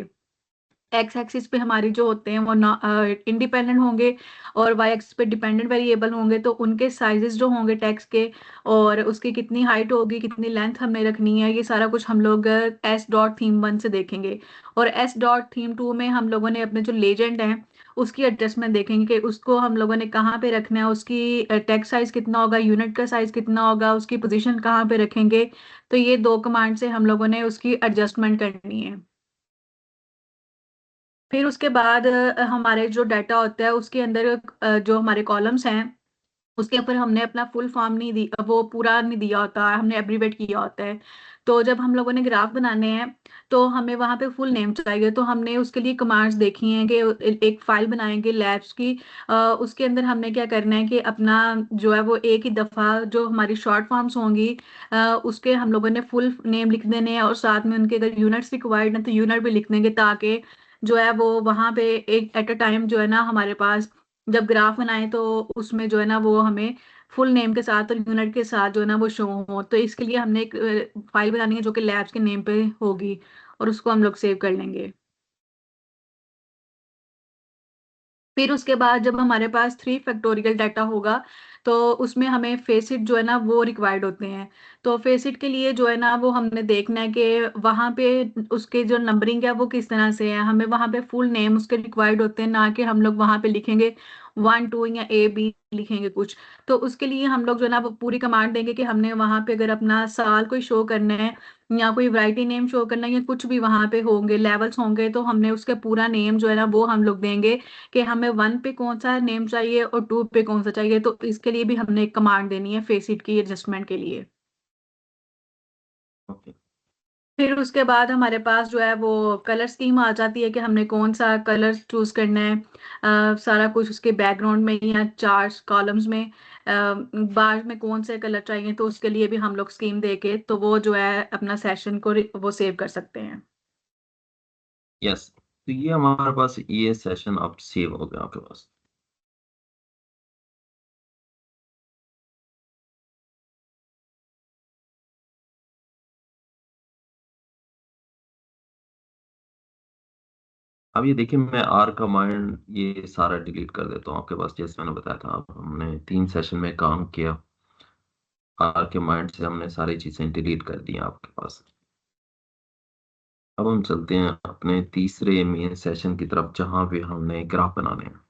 एक्स एक्सिस पे हमारी जो होते हैं वो इंडिपेंडेंट होंगे, और वाई एक्सिस पे डिपेंडेंट वेरिएबल होंगे। तो उनके साइजेस जो होंगे टेक्स्ट के, और उसकी कितनी हाइट होगी, कितनी लेंथ हमें रखनी है, ये सारा कुछ हम लोग s.theme1 से देखेंगे। और s.theme2 में हम लोगों ने अपने जो लेजेंड हैं उसकी एडजस्टमेंट देखेंगे कि उसको हम लोगों ने कहाँ पे रखना है, उसकी टेक्स्ट साइज कितना होगा, यूनिट का साइज कितना होगा, उसकी पोजीशन कहाँ पे रखेंगे। तो ये दो कमांड से हम लोगों ने उसकी एडजस्टमेंट करनी है। फिर उसके बाद हमारे जो डाटा होता है उसके अंदर जो हमारे कॉलम्स हैं उसके ऊपर हमने अपना फुल फॉर्म नहीं दी, वो पूरा नहीं दिया होता, हमने एब्रीवेट किया होता है। तो जब हम लोगों ने ग्राफ बनाने हैं तो हमें वहां पे फुल नेम चाहिए, तो हमने उसके लिए कमांड्स देखी हैं कि एक फाइल बनाएंगे लैब्स की। उसके अंदर हमने क्या करना है कि अपना जो है वो एक ही दफा जो हमारी शॉर्ट फॉर्म्स होंगी उसके हम लोगों ने फुल नेम लिख देने हैं, और साथ में उनके अगर यूनिट्स रिक्वायर्ड है तो यूनिट भी लिख देंगे, ताकि जो है वो वहां पे एक एट अ टाइम जो है ना हमारे पास जब ग्राफ बनाए तो उसमें जो है ना वो हमें फुल नेम के साथ और यूनिट के साथ जो है ना वो शो हो। तो इसके लिए हमने एक फाइल बनानी है जो कि लैब्स के नेम पे होगी, और उसको हम लोग सेव कर लेंगे। फिर उसके बाद जब हमारे पास 3 फैक्टोरियल डाटा होगा तो उसमें हमें फेसिट जो है ना वो रिक्वायर्ड होते हैं। तो फेसिट के लिए जो है ना वो हमने देखना है कि वहां पे उसके जो नंबरिंग है वो किस तरह से है, हमें वहां पे फुल नेम उसके रिक्वायर्ड होते हैं, ना कि हम लोग वहां पे लिखेंगे 1 2 या A B लिखेंगे कुछ। तो उसके लिए हम लोग जो है ना वो पूरी कमांड देंगे कि हमने वहां पे अगर अपना साल कोई शो करना है या कोई वैरायटी नेम शो करना है या कुछ भी वहां पे होंगे लेवल्स होंगे, तो हमने उसका पूरा नेम जो है ना वो हम लोग देंगे कि हमें 1 पे कौन सा नेम चाहिए और 2 पे कौन सा चाहिए। तो इसके लिए भी हमने एक कमांड देनी है फेसिट की एडजस्टमेंट के लिए। ओके। फिर उसके बाद हमारे पास जो है वो कलर स्कीम आ जाती है कि हमने कौन सा कलर चूज करना है। सारा कुछ उसके बैकग्राउंड में या चार्ट कॉलम्स में बार में कौन से कलर चाहिए, तो उसके लिए भी हम लोग स्कीम देके तो वो जो है अपना सेशन को वो सेव कर सकते हैं। यस, तो ये हमारे पास ये सेशन अब सेव हो गया आपके पास। अब ये देखिए, मैं आर का माइंड ये सारा डिलीट कर देता हूँ आपके पास। जैसे मैंने बताया था, अब हमने 3 सेशन में काम किया, आर के माइंड से हमने सारी चीजें डिलीट कर दी हैं आपके पास। अब हम चलते हैं अपने तीसरे मेन सेशन की तरफ, जहां पे हमने ग्राफ बनाने हैं।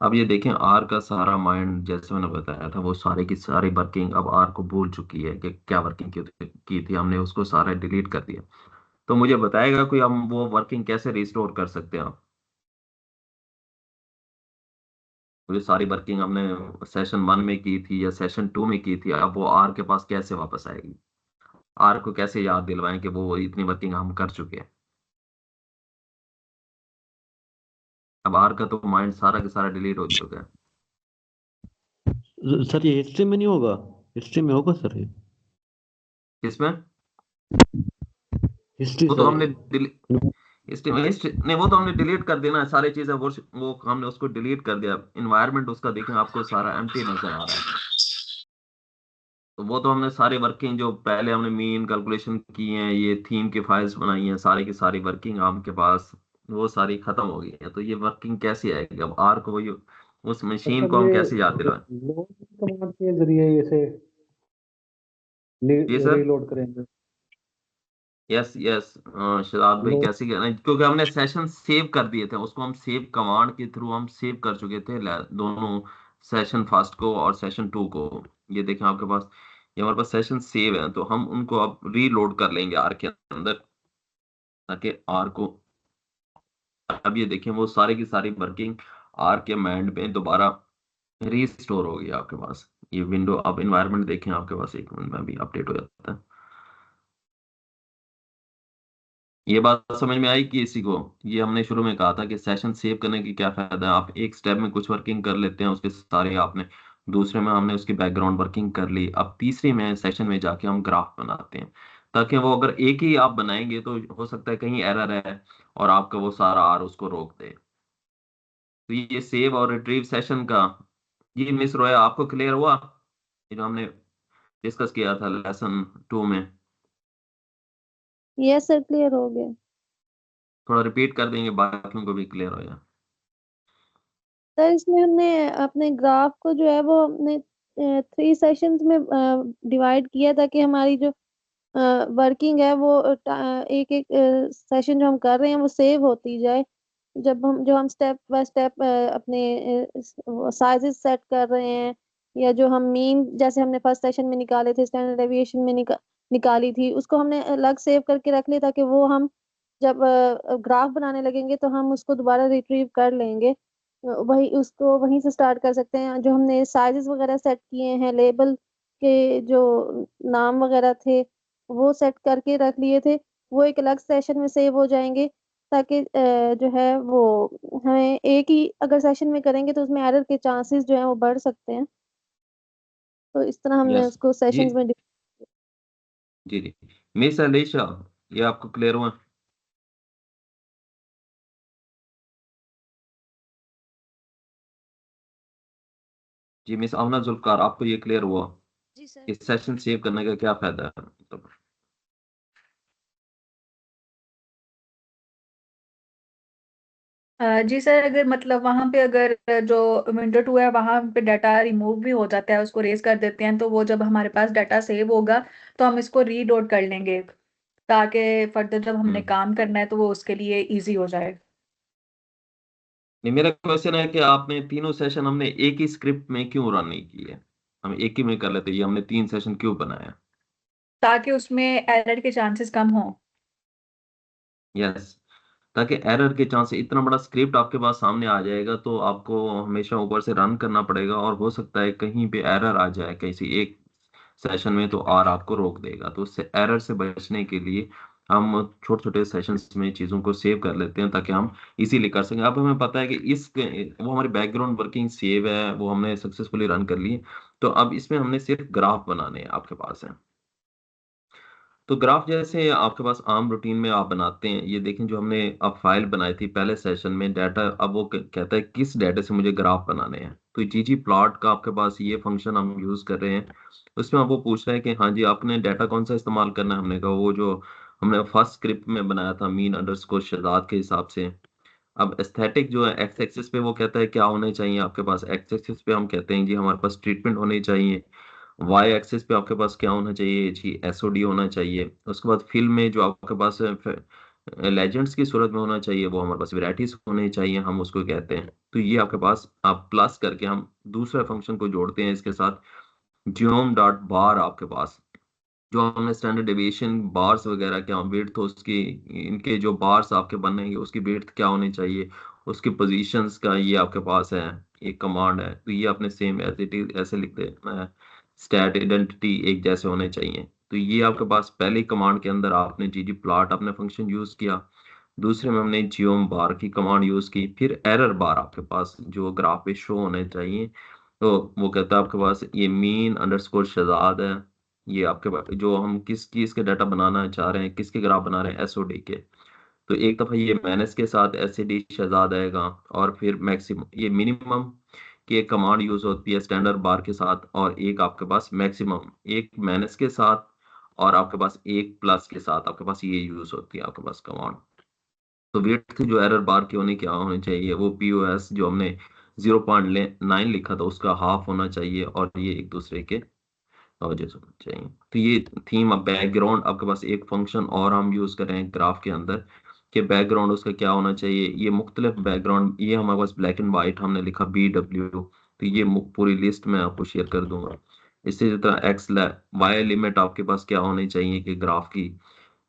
अब ये देखें, आर का सारा माइंड जैसे मैंने बताया था, वो सारे की सारी वर्किंग अब आर को भूल चुकी है कि क्या वर्किंग की थी। हमने उसको सारा डिलीट कर दिया। तो मुझे बताएगा कोई, हम वो वर्किंग कैसे रिस्टोर कर सकते हैं आप? मुझे सारी वर्किंग हमने सेशन 1 में की थी या सेशन 2 में की थी, अब वो आर के पास कैसे वापस आएगी? आर को कैसे याद दिलवाएं कि वो इतनी वर्किंग हम कर चुके हैं? अब आर का तो माइंड सारा का सारा डिलीट हो चुका है। सर ये हिस्ट्री में नहीं होगा? हिस्ट्री में होगा सर ये? किसमें? हिस्ट्री वो तो सर। हमने नहीं, वो तो हमने डिलीट कर देना है सारी चीजें। वो हमने उसको डिलीट कर दिया। इन्वायरमेंट उसका देखें, आपको सारा एम्प्टी नजर आ रहा है। तो वो तो हमने सारी वर्किंग जो पहले हमने मीन कैलकुलेशन की है, ये थीम की फाइल्स बनाई हैं, सारी की सारी वर्किंग आपके पास वो सारी खत्म हो गई है। तो ये वर्किंग कैसे आएगी अब आर को? वही उस मशीन सर को हम ये कैसे याद दिलाएं? लोड कमांड के जरिए इसे जी सर। रीलोड करेंगे। यस यस, शराब भाई लोड। कैसे कहना, क्योंकि हमने सेशन सेव कर दिए थे, उसको हम सेव कमांड के थ्रू हम सेव कर चुके थे, दोनों सेशन फर्स्ट को और सेशन 2 को। ये देखें आपके पास, ये हमारे पास सेशन सेव है, तो हम उनको अब रीलोड कर लेंगे आर के अंदर, ताकि आर को अब ये देखें वो सारी की सारी वर्किंग आर के माइंड में दोबारा रीस्टोर हो गई आपके पास। ये विंडो अब इन्वायरमेंट देखें आपके पास, एक मिनट में भी अपडेट हो जाता है। ये बात समझ में आई कि इसी को, ये हमने शुरू में कहा था कि सेशन सेव करने की क्या फायदा है। आप एक स्टेप में कुछ वर्किंग कर लेते हैं उसके सारे आपने, दूसरे में हमने उसकी बैकग्राउंड वर्किंग कर ली, अब तीसरी में सेशन में जाके हम ग्राफ बनाते हैं, ताकि वो अगर एक ही आप बनाएंगे तो हो सकता है कहीं एरर है और आपका वो सारा आर उसको रोक दे। तो ये सेव और रिट्रीव सेशन का, ये मिस रोया आपको क्लियर हुआ, ये जो हमने डिस्कस किया था लेसन 2 में? यस सर, क्लियर हो गया। थोड़ा रिपीट कर देंगे, बाकियों को भी क्लियर हो जाए। सर इसमें हमने अपने ग्राफ को जो है वो हमने 3 सेशंस में डिवाइड किया था कि हमारी जो वर्किंग है वो एक एक सेशन जो हम कर रहे हैं वो सेव होती जाए। जो हम स्टेप बाय स्टेप अपने साइजेस सेट कर रहे हैं, या जो हम मीन जैसे हमने फर्स्ट सेशन में निकाले थे, स्टैंडर्ड डेविएशन में निकाली थी, उसको हमने अलग सेव करके रख लिया, ताकि वो हम जब ग्राफ बनाने लगेंगे तो हम उसको दोबारा रिट्रीव कर लेंगे। वही उसको वहीं से स्टार्ट कर सकते हैं। जो हमने साइजेस वगैरह सेट किए हैं, लेबल के जो नाम वगैरह थे वो सेट करके रख लिए थे, वो एक अलग सेशन में सेव हो जाएंगे, ताकि जो है वो हमें एक ही अगर सेशन में करेंगे तो उसमें एरर के चांसेस जो है वो बढ़ सकते हैं। तो इस तरह हमने यस उसको जी सेशंस में जी जी। मिस अलीशा, ये आपको क्लियर हुआ? जी मिस अमना जुल्फकार, आपको ये क्लियर हुआ? जी सर। इस सेशन सेव करने का क्या फायदा है मतलब? जी सर, अगर मतलब वहां पे अगर जो विंडो 2 है वहां पे डाटा रिमूव भी हो जाता है, उसको रेज कर देते हैं, तो वो जब हमारे पास डाटा सेव होगा तो हम इसको रीलोड कर लेंगे, ताकि फर्दर जब हमने हम्म। काम करना है तो वो उसके लिए इजी हो जाए। नहीं, मेरा क्वेश्चन है कि आपने तीनों सेशन हमने एक ही स्क्रिप्ट में क्यों रन नहीं किए? हम एक ही में कर लेते, ये हमने 3 सेशन क्यों बनाया? ताकि उसमें एरर के चांसेस कम हों। यस, ताकि एरर के चांस, इतना बड़ा स्क्रिप्ट आपके पास सामने आ जाएगा तो आपको हमेशा ऊपर से रन करना पड़ेगा, और हो सकता है कहीं पे एरर आ जाए किसी एक सेशन में तो आर आपको रोक देगा। तो उससे एरर से बचने के लिए हम छोटे छोटे सेशंस में चीज़ों को सेव कर लेते हैं ताकि हम इजीली कर सकें। अब हमें पता है कि इस वो हमारी बैकग्राउंड वर्किंग सेव है, वो हमने सक्सेसफुली रन कर ली। तो अब इसमें हमने सिर्फ ग्राफ बनाने हैं, आपके पास है। तो ग्राफ जैसे आपके पास आम रूटीन में आप बनाते हैं, ये देखें जो हमने अब फाइल बनाई थी पहले सेशन में डाटा, अब वो कहता है किस डाटा से मुझे ग्राफ बनाने हैं। तो जीजी प्लॉट का आपके पास ये फंक्शन हम यूज कर रहे हैं। उसमें आपको पूछ रहा है कि हाँ जी आपने डाटा कौन सा इस्तेमाल करना है। हमने कहा वो जो हमने फर्स्ट स्क्रिप्ट में बनाया था मीन अंडरस्कोर शहजाद के हिसाब से। अब एस्थेटिक जो है एक्स एक्सिस पे वो कहता है क्या होने चाहिए आपके पास, एक्स एक्सिस पे हम कहते हैं जी हमारे पास ट्रीटमेंट होनी चाहिए। वाई एक्सिस पे आपके पास क्या होना चाहिए जी, एसओडी होना चाहिए। उसके बाद फिल में जो आपके पास लेजेंड्स की सूरत में होना चाहिए वो हमारे पास वैरायटीज होनी चाहिए, हम उसको कहते हैं। तो ये आपके पास आप प्लस करके हम दूसरा फंक्शन को जोड़ते हैं इसके साथ, जियोम डॉट बार आपके पास जो हमने स्टैंडर्ड डेविएशन बार्स वगैरह क्या विड्थ उसकी, इनके जो बार्स आपके बनेंगे उसकी विड्थ क्या होनी चाहिए, उसकी पोजीशंस का ये आपके पास है, एक कमांड है। तो ये आपने सेम एज इट इज ऐसे लिख दे, स्टैट आइडेंटिटी एक जैसे होने चाहिए। तो ये आपके पास पहली कमांड के अंदर आपने जीजी प्लॉट अपने फंक्शन यूज किया। दूसरे में हमने जियोम बार की कमांड यूज की। फिर एरर बार आपके पास जो ग्राफ पे शो होने चाहिए, तो वो कहता है आपके पास ये मीन अंडरस्कोर शहजाद है। ये आपके पास जो हम किस चीज के डाटा बनाना चाह रहे हैं, किसके ग्राफ बना रहे हैं, एसओडी के। तो एक दफा ये माइनस के साथ एसडी शहजाद आएगा, और फिर मैक्सिमम ये मिनिमम की एक कमांड यूज होती है स्टैंडर्ड बार के साथ, और एक आपके पास मैक्सिमम एक माइनस के साथ, और आपके पास एक प्लस के साथ आपके पास ये यूज होती है आपके पास कमांड। तो विड्थ जो एरर बार की होनी क्या होनी चाहिए, वो पीओएस जो हमने 0.9 लिखा था उसका हाफ होना चाहिए, और ये एक दूसरे के जैसे होना चाहिए। तो ये थीम, अब बैकग्राउंड आपके पास एक फंक्शन और हम यूज कर रहे हैं ग्राफ के अंदर कि बैकग्राउंड उसका क्या होना चाहिए। ये मुख्तलिफ बैकग्राउंड, ये हमारे पास ब्लैक एंड वाइट हमने लिखा BW। तो ये पूरी लिस्ट मैं आपको शेयर कर दूंगा। इसी तरह वाई लिमिट आपके पास क्या होनी चाहिए कि ग्राफ की,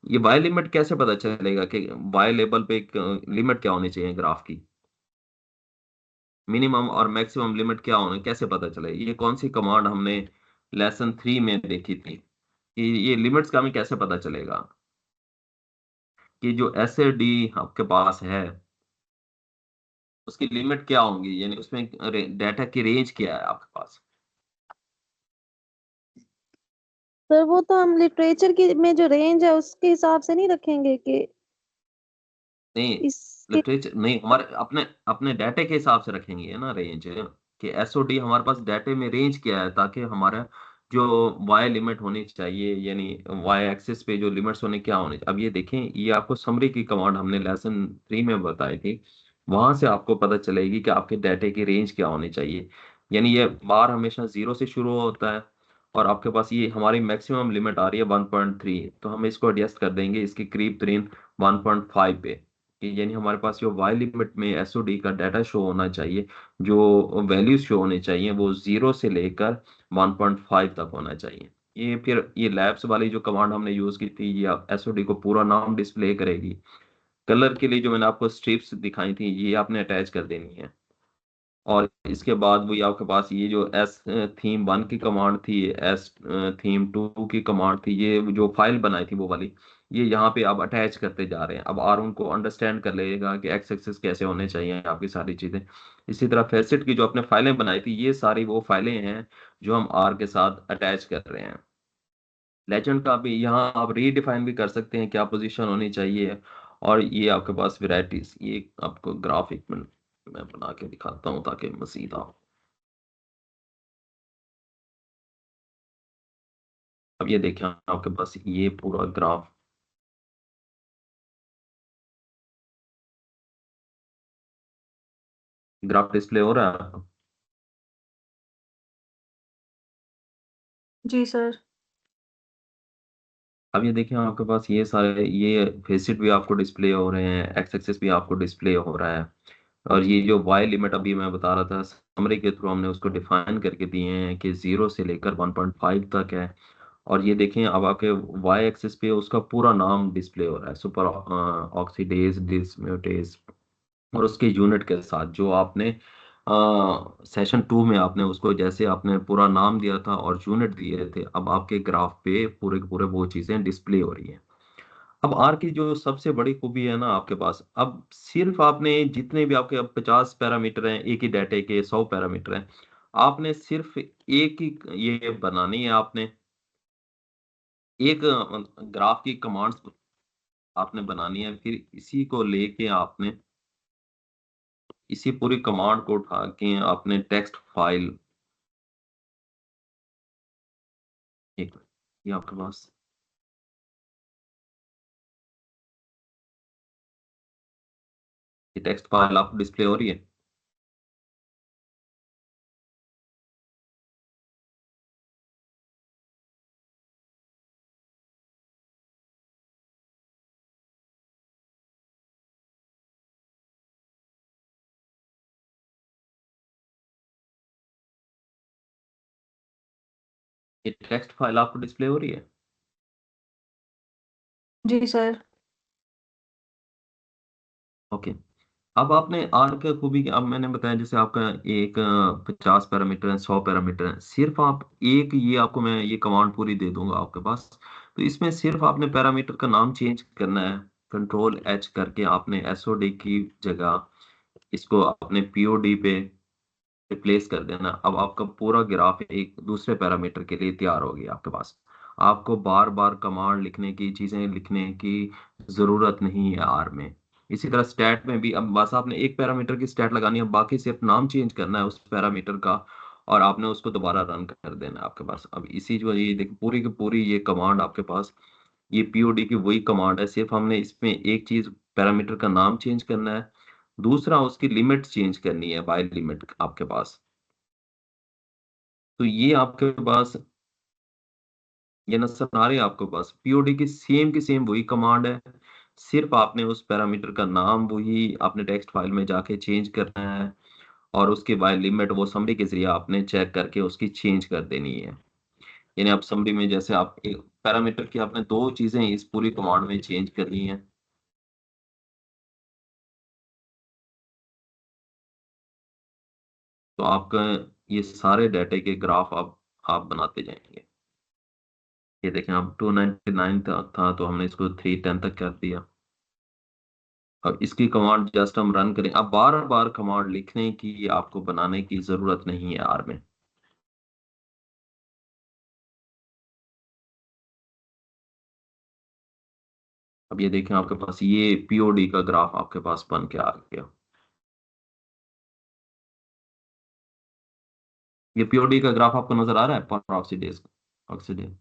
ये वाई लिमिट कैसे पता चलेगा कि वाई लेवल पे एक लिमिट क्या होनी चाहिए ग्राफ की, मिनिमम और मैक्सिमम लिमिट क्या होना, कैसे पता चले? ये कौन सी कमांड हमने लेसन 3 में देखी थी कि ये लिमिट्स का हमें कैसे पता चलेगा कि जो एस ए डी आपके पास है उसकी लिमिट क्या होंगी, यानी उसमें डाटा की रेंज क्या है आपके पास? सर वो तो हम लिटरेचर की में जो रेंज है उसके हिसाब से नहीं रखेंगे कि नहीं, इसके। लिटरेचर नहीं, हमारे अपने अपने डाटे के हिसाब से रखेंगे है ना रेंज, कि एसओडी हमारे पास डाटे में रेंज क्या है, ताकि हमारा जो वाई लिमिट होनी चाहिए, यानी वाई एक्सिस पे जो लिमिट्स होने क्या होने। अब ये देखें, ये आपको समरी की कमांड हमने लेसन 3 में बताई थी, वहां से आपको पता चलेगी कि आपके डाटे की रेंज क्या होनी चाहिए। यानी ये बार हमेशा 0 से शुरू होता है, और आपके पास ये हमारी मैक्सिमम लिमिट आ रही है 1.3, तो हम इसको एडजस्ट कर देंगे इसके करीब तरीन 1.5 पे, कि यानी हमारे पास जो वाई लिमिट में एसओडी का डाटा शो होना चाहिए, जो वैल्यूज शो होने चाहिए वो 0 से लेकर 1.5 तक होना चाहिए। ये फिर ये लैब्स वाली जो कमांड हमने यूज की थी, ये एसओडी को पूरा नाम डिस्प्ले करेगी। कलर के लिए जो मैंने आपको स्ट्रिप्स दिखाई थी ये आपने अटैच कर देनी है। और इसके बाद वही आपके पास ये जो एस थीम 1 की कमांड थी, एस थीम 2 की कमांड थी, ये जो फाइल बनाई थी वो वाली, ये यहाँ पे आप अटैच करते जा रहे हैं। अब आर उनको अंडरस्टैंड कर लेगा कि एक्स एक्सिस कैसे होने चाहिए आपकी सारी चीजें। इसी तरह फेसिट की जो आपने फाइलें बनाई थी, ये सारी वो फाइलें हैं जो हम आर के साथ अटैच कर रहे हैं। लेजेंड का भी यहाँ आप रीडिफाइन भी कर सकते हैं क्या पोजीशन होनी चाहिए। और ये आपके पास वेराइटीज, ये आपको ग्राफिक में मैं बना के दिखाता हूँ ताकि मजीद आप, अब ये देखें आपके पास ये पूरा ग्राफ, ग्राफ डिस्प्ले हो रहा है आपको? जी सर। अब ये देखिए आपके पास ये सारे, ये फेसिट भी आपको डिस्प्ले हो रहे हैं, एक्स एक्सिस भी आपको डिस्प्ले हो रहा है। और ये जो वाई लिमिट अभी मैं बता रहा था समरी के थ्रू, हमने उसको डिफाइन करके दिए हैं कि 0 से लेकर 1.5 तक है। और ये देखें अब आपके वाई एक्सिस पे उसका पूरा नाम डिस्प्ले हो रहा है, सुपर ऑक्सीडेज डिसम्यूटेज, और उसके यूनिट के साथ जो आपने सेशन 2 में आपने उसको जैसे आपने पूरा नाम दिया था और यूनिट दिए थे, अब आपके ग्राफ पे पूरे के पूरे वो चीजें डिस्प्ले हो रही हैं। अब आर की जो सबसे बड़ी खूबी है ना आपके पास, अब सिर्फ आपने जितने भी आपके अब 50 पैरामीटर हैं एक ही डाटे के, 100 पैरामीटर हैं, आपने सिर्फ एक ही ये बनानी है, आपने एक ग्राफ की कमांड्स आपने बनानी है, फिर इसी को लेके आपने इसी पूरी कमांड को उठा के आपने टेक्स्ट फाइल, एक ये आपके पास ये टेक्स्ट फाइल आपको डिस्प्ले हो रही है। ये टेक्स्ट फाइल आपको डिस्प्ले हो रही है। जी सर। ओके। अब आपने आर का खूबी, अब मैंने बताया जैसे आपका एक 50 पैरामीटर है, 100 पैरामीटर है, सिर्फ आप एक, ये आपको मैं ये कमांड पूरी दे दूंगा आपके पास, तो इसमें सिर्फ आपने पैरामीटर का नाम चेंज करना है, कंट्रोल एच करके आपने एसओडी की जगह इसको अपने पीओडी पे रिप्लेस कर देना। अब आपका पूरा ग्राफ एक दूसरे पैरामीटर के लिए तैयार हो गया आपके पास। आपको बार बार कमांड लिखने की, चीजें लिखने की जरूरत नहीं है आर में। इसी तरह स्टैट में भी अब बस आपने एक पैरामीटर की स्टैट लगानी है, बाकी सिर्फ नाम चेंज करना है उस पैरामीटर का, और आपने उसको दोबारा रन कर देना है आपके पास। अब इसी जो ये देखो पूरी की पूरी ये कमांड आपके पास, ये पीओडी की वही कमांड है, सिर्फ हमने इसमें एक चीज पैरामीटर का नाम चेंज करना है, दूसरा उसकी लिमिट चेंज करनी है, बाय लिमिट आपके पास। तो ये आपके पास ये नजर आ रही है आपके पास, पीओडी की सेम वही कमांड है, सिर्फ आपने उस पैरामीटर का नाम वही आपने टेक्स्ट फाइल में जाके चेंज करना है, और उसके बाय लिमिट वो समरी के जरिए आपने चेक करके उसकी चेंज कर देनी है। यानी आप समरी में जैसे आप एक पैरामीटर की आपने दो चीजें इस पूरी कमांड में चेंज करनी है, तो आपका ये सारे डाटे के ग्राफ आप बनाते जाएंगे। ये देखें अब 299 था तो हमने इसको 310 तक कर दिया। अब इसकी कमांड जस्ट हम रन करें, अब बार बार कमांड लिखने की आपको बनाने की जरूरत नहीं है आर में। अब ये देखें आपके पास ये पीओडी का ग्राफ आपके पास बन के आ गया। ये पीओडी का ग्राफ आपको नजर आ रहा है पर ऑक्सीडेज ऑक्सीडेज।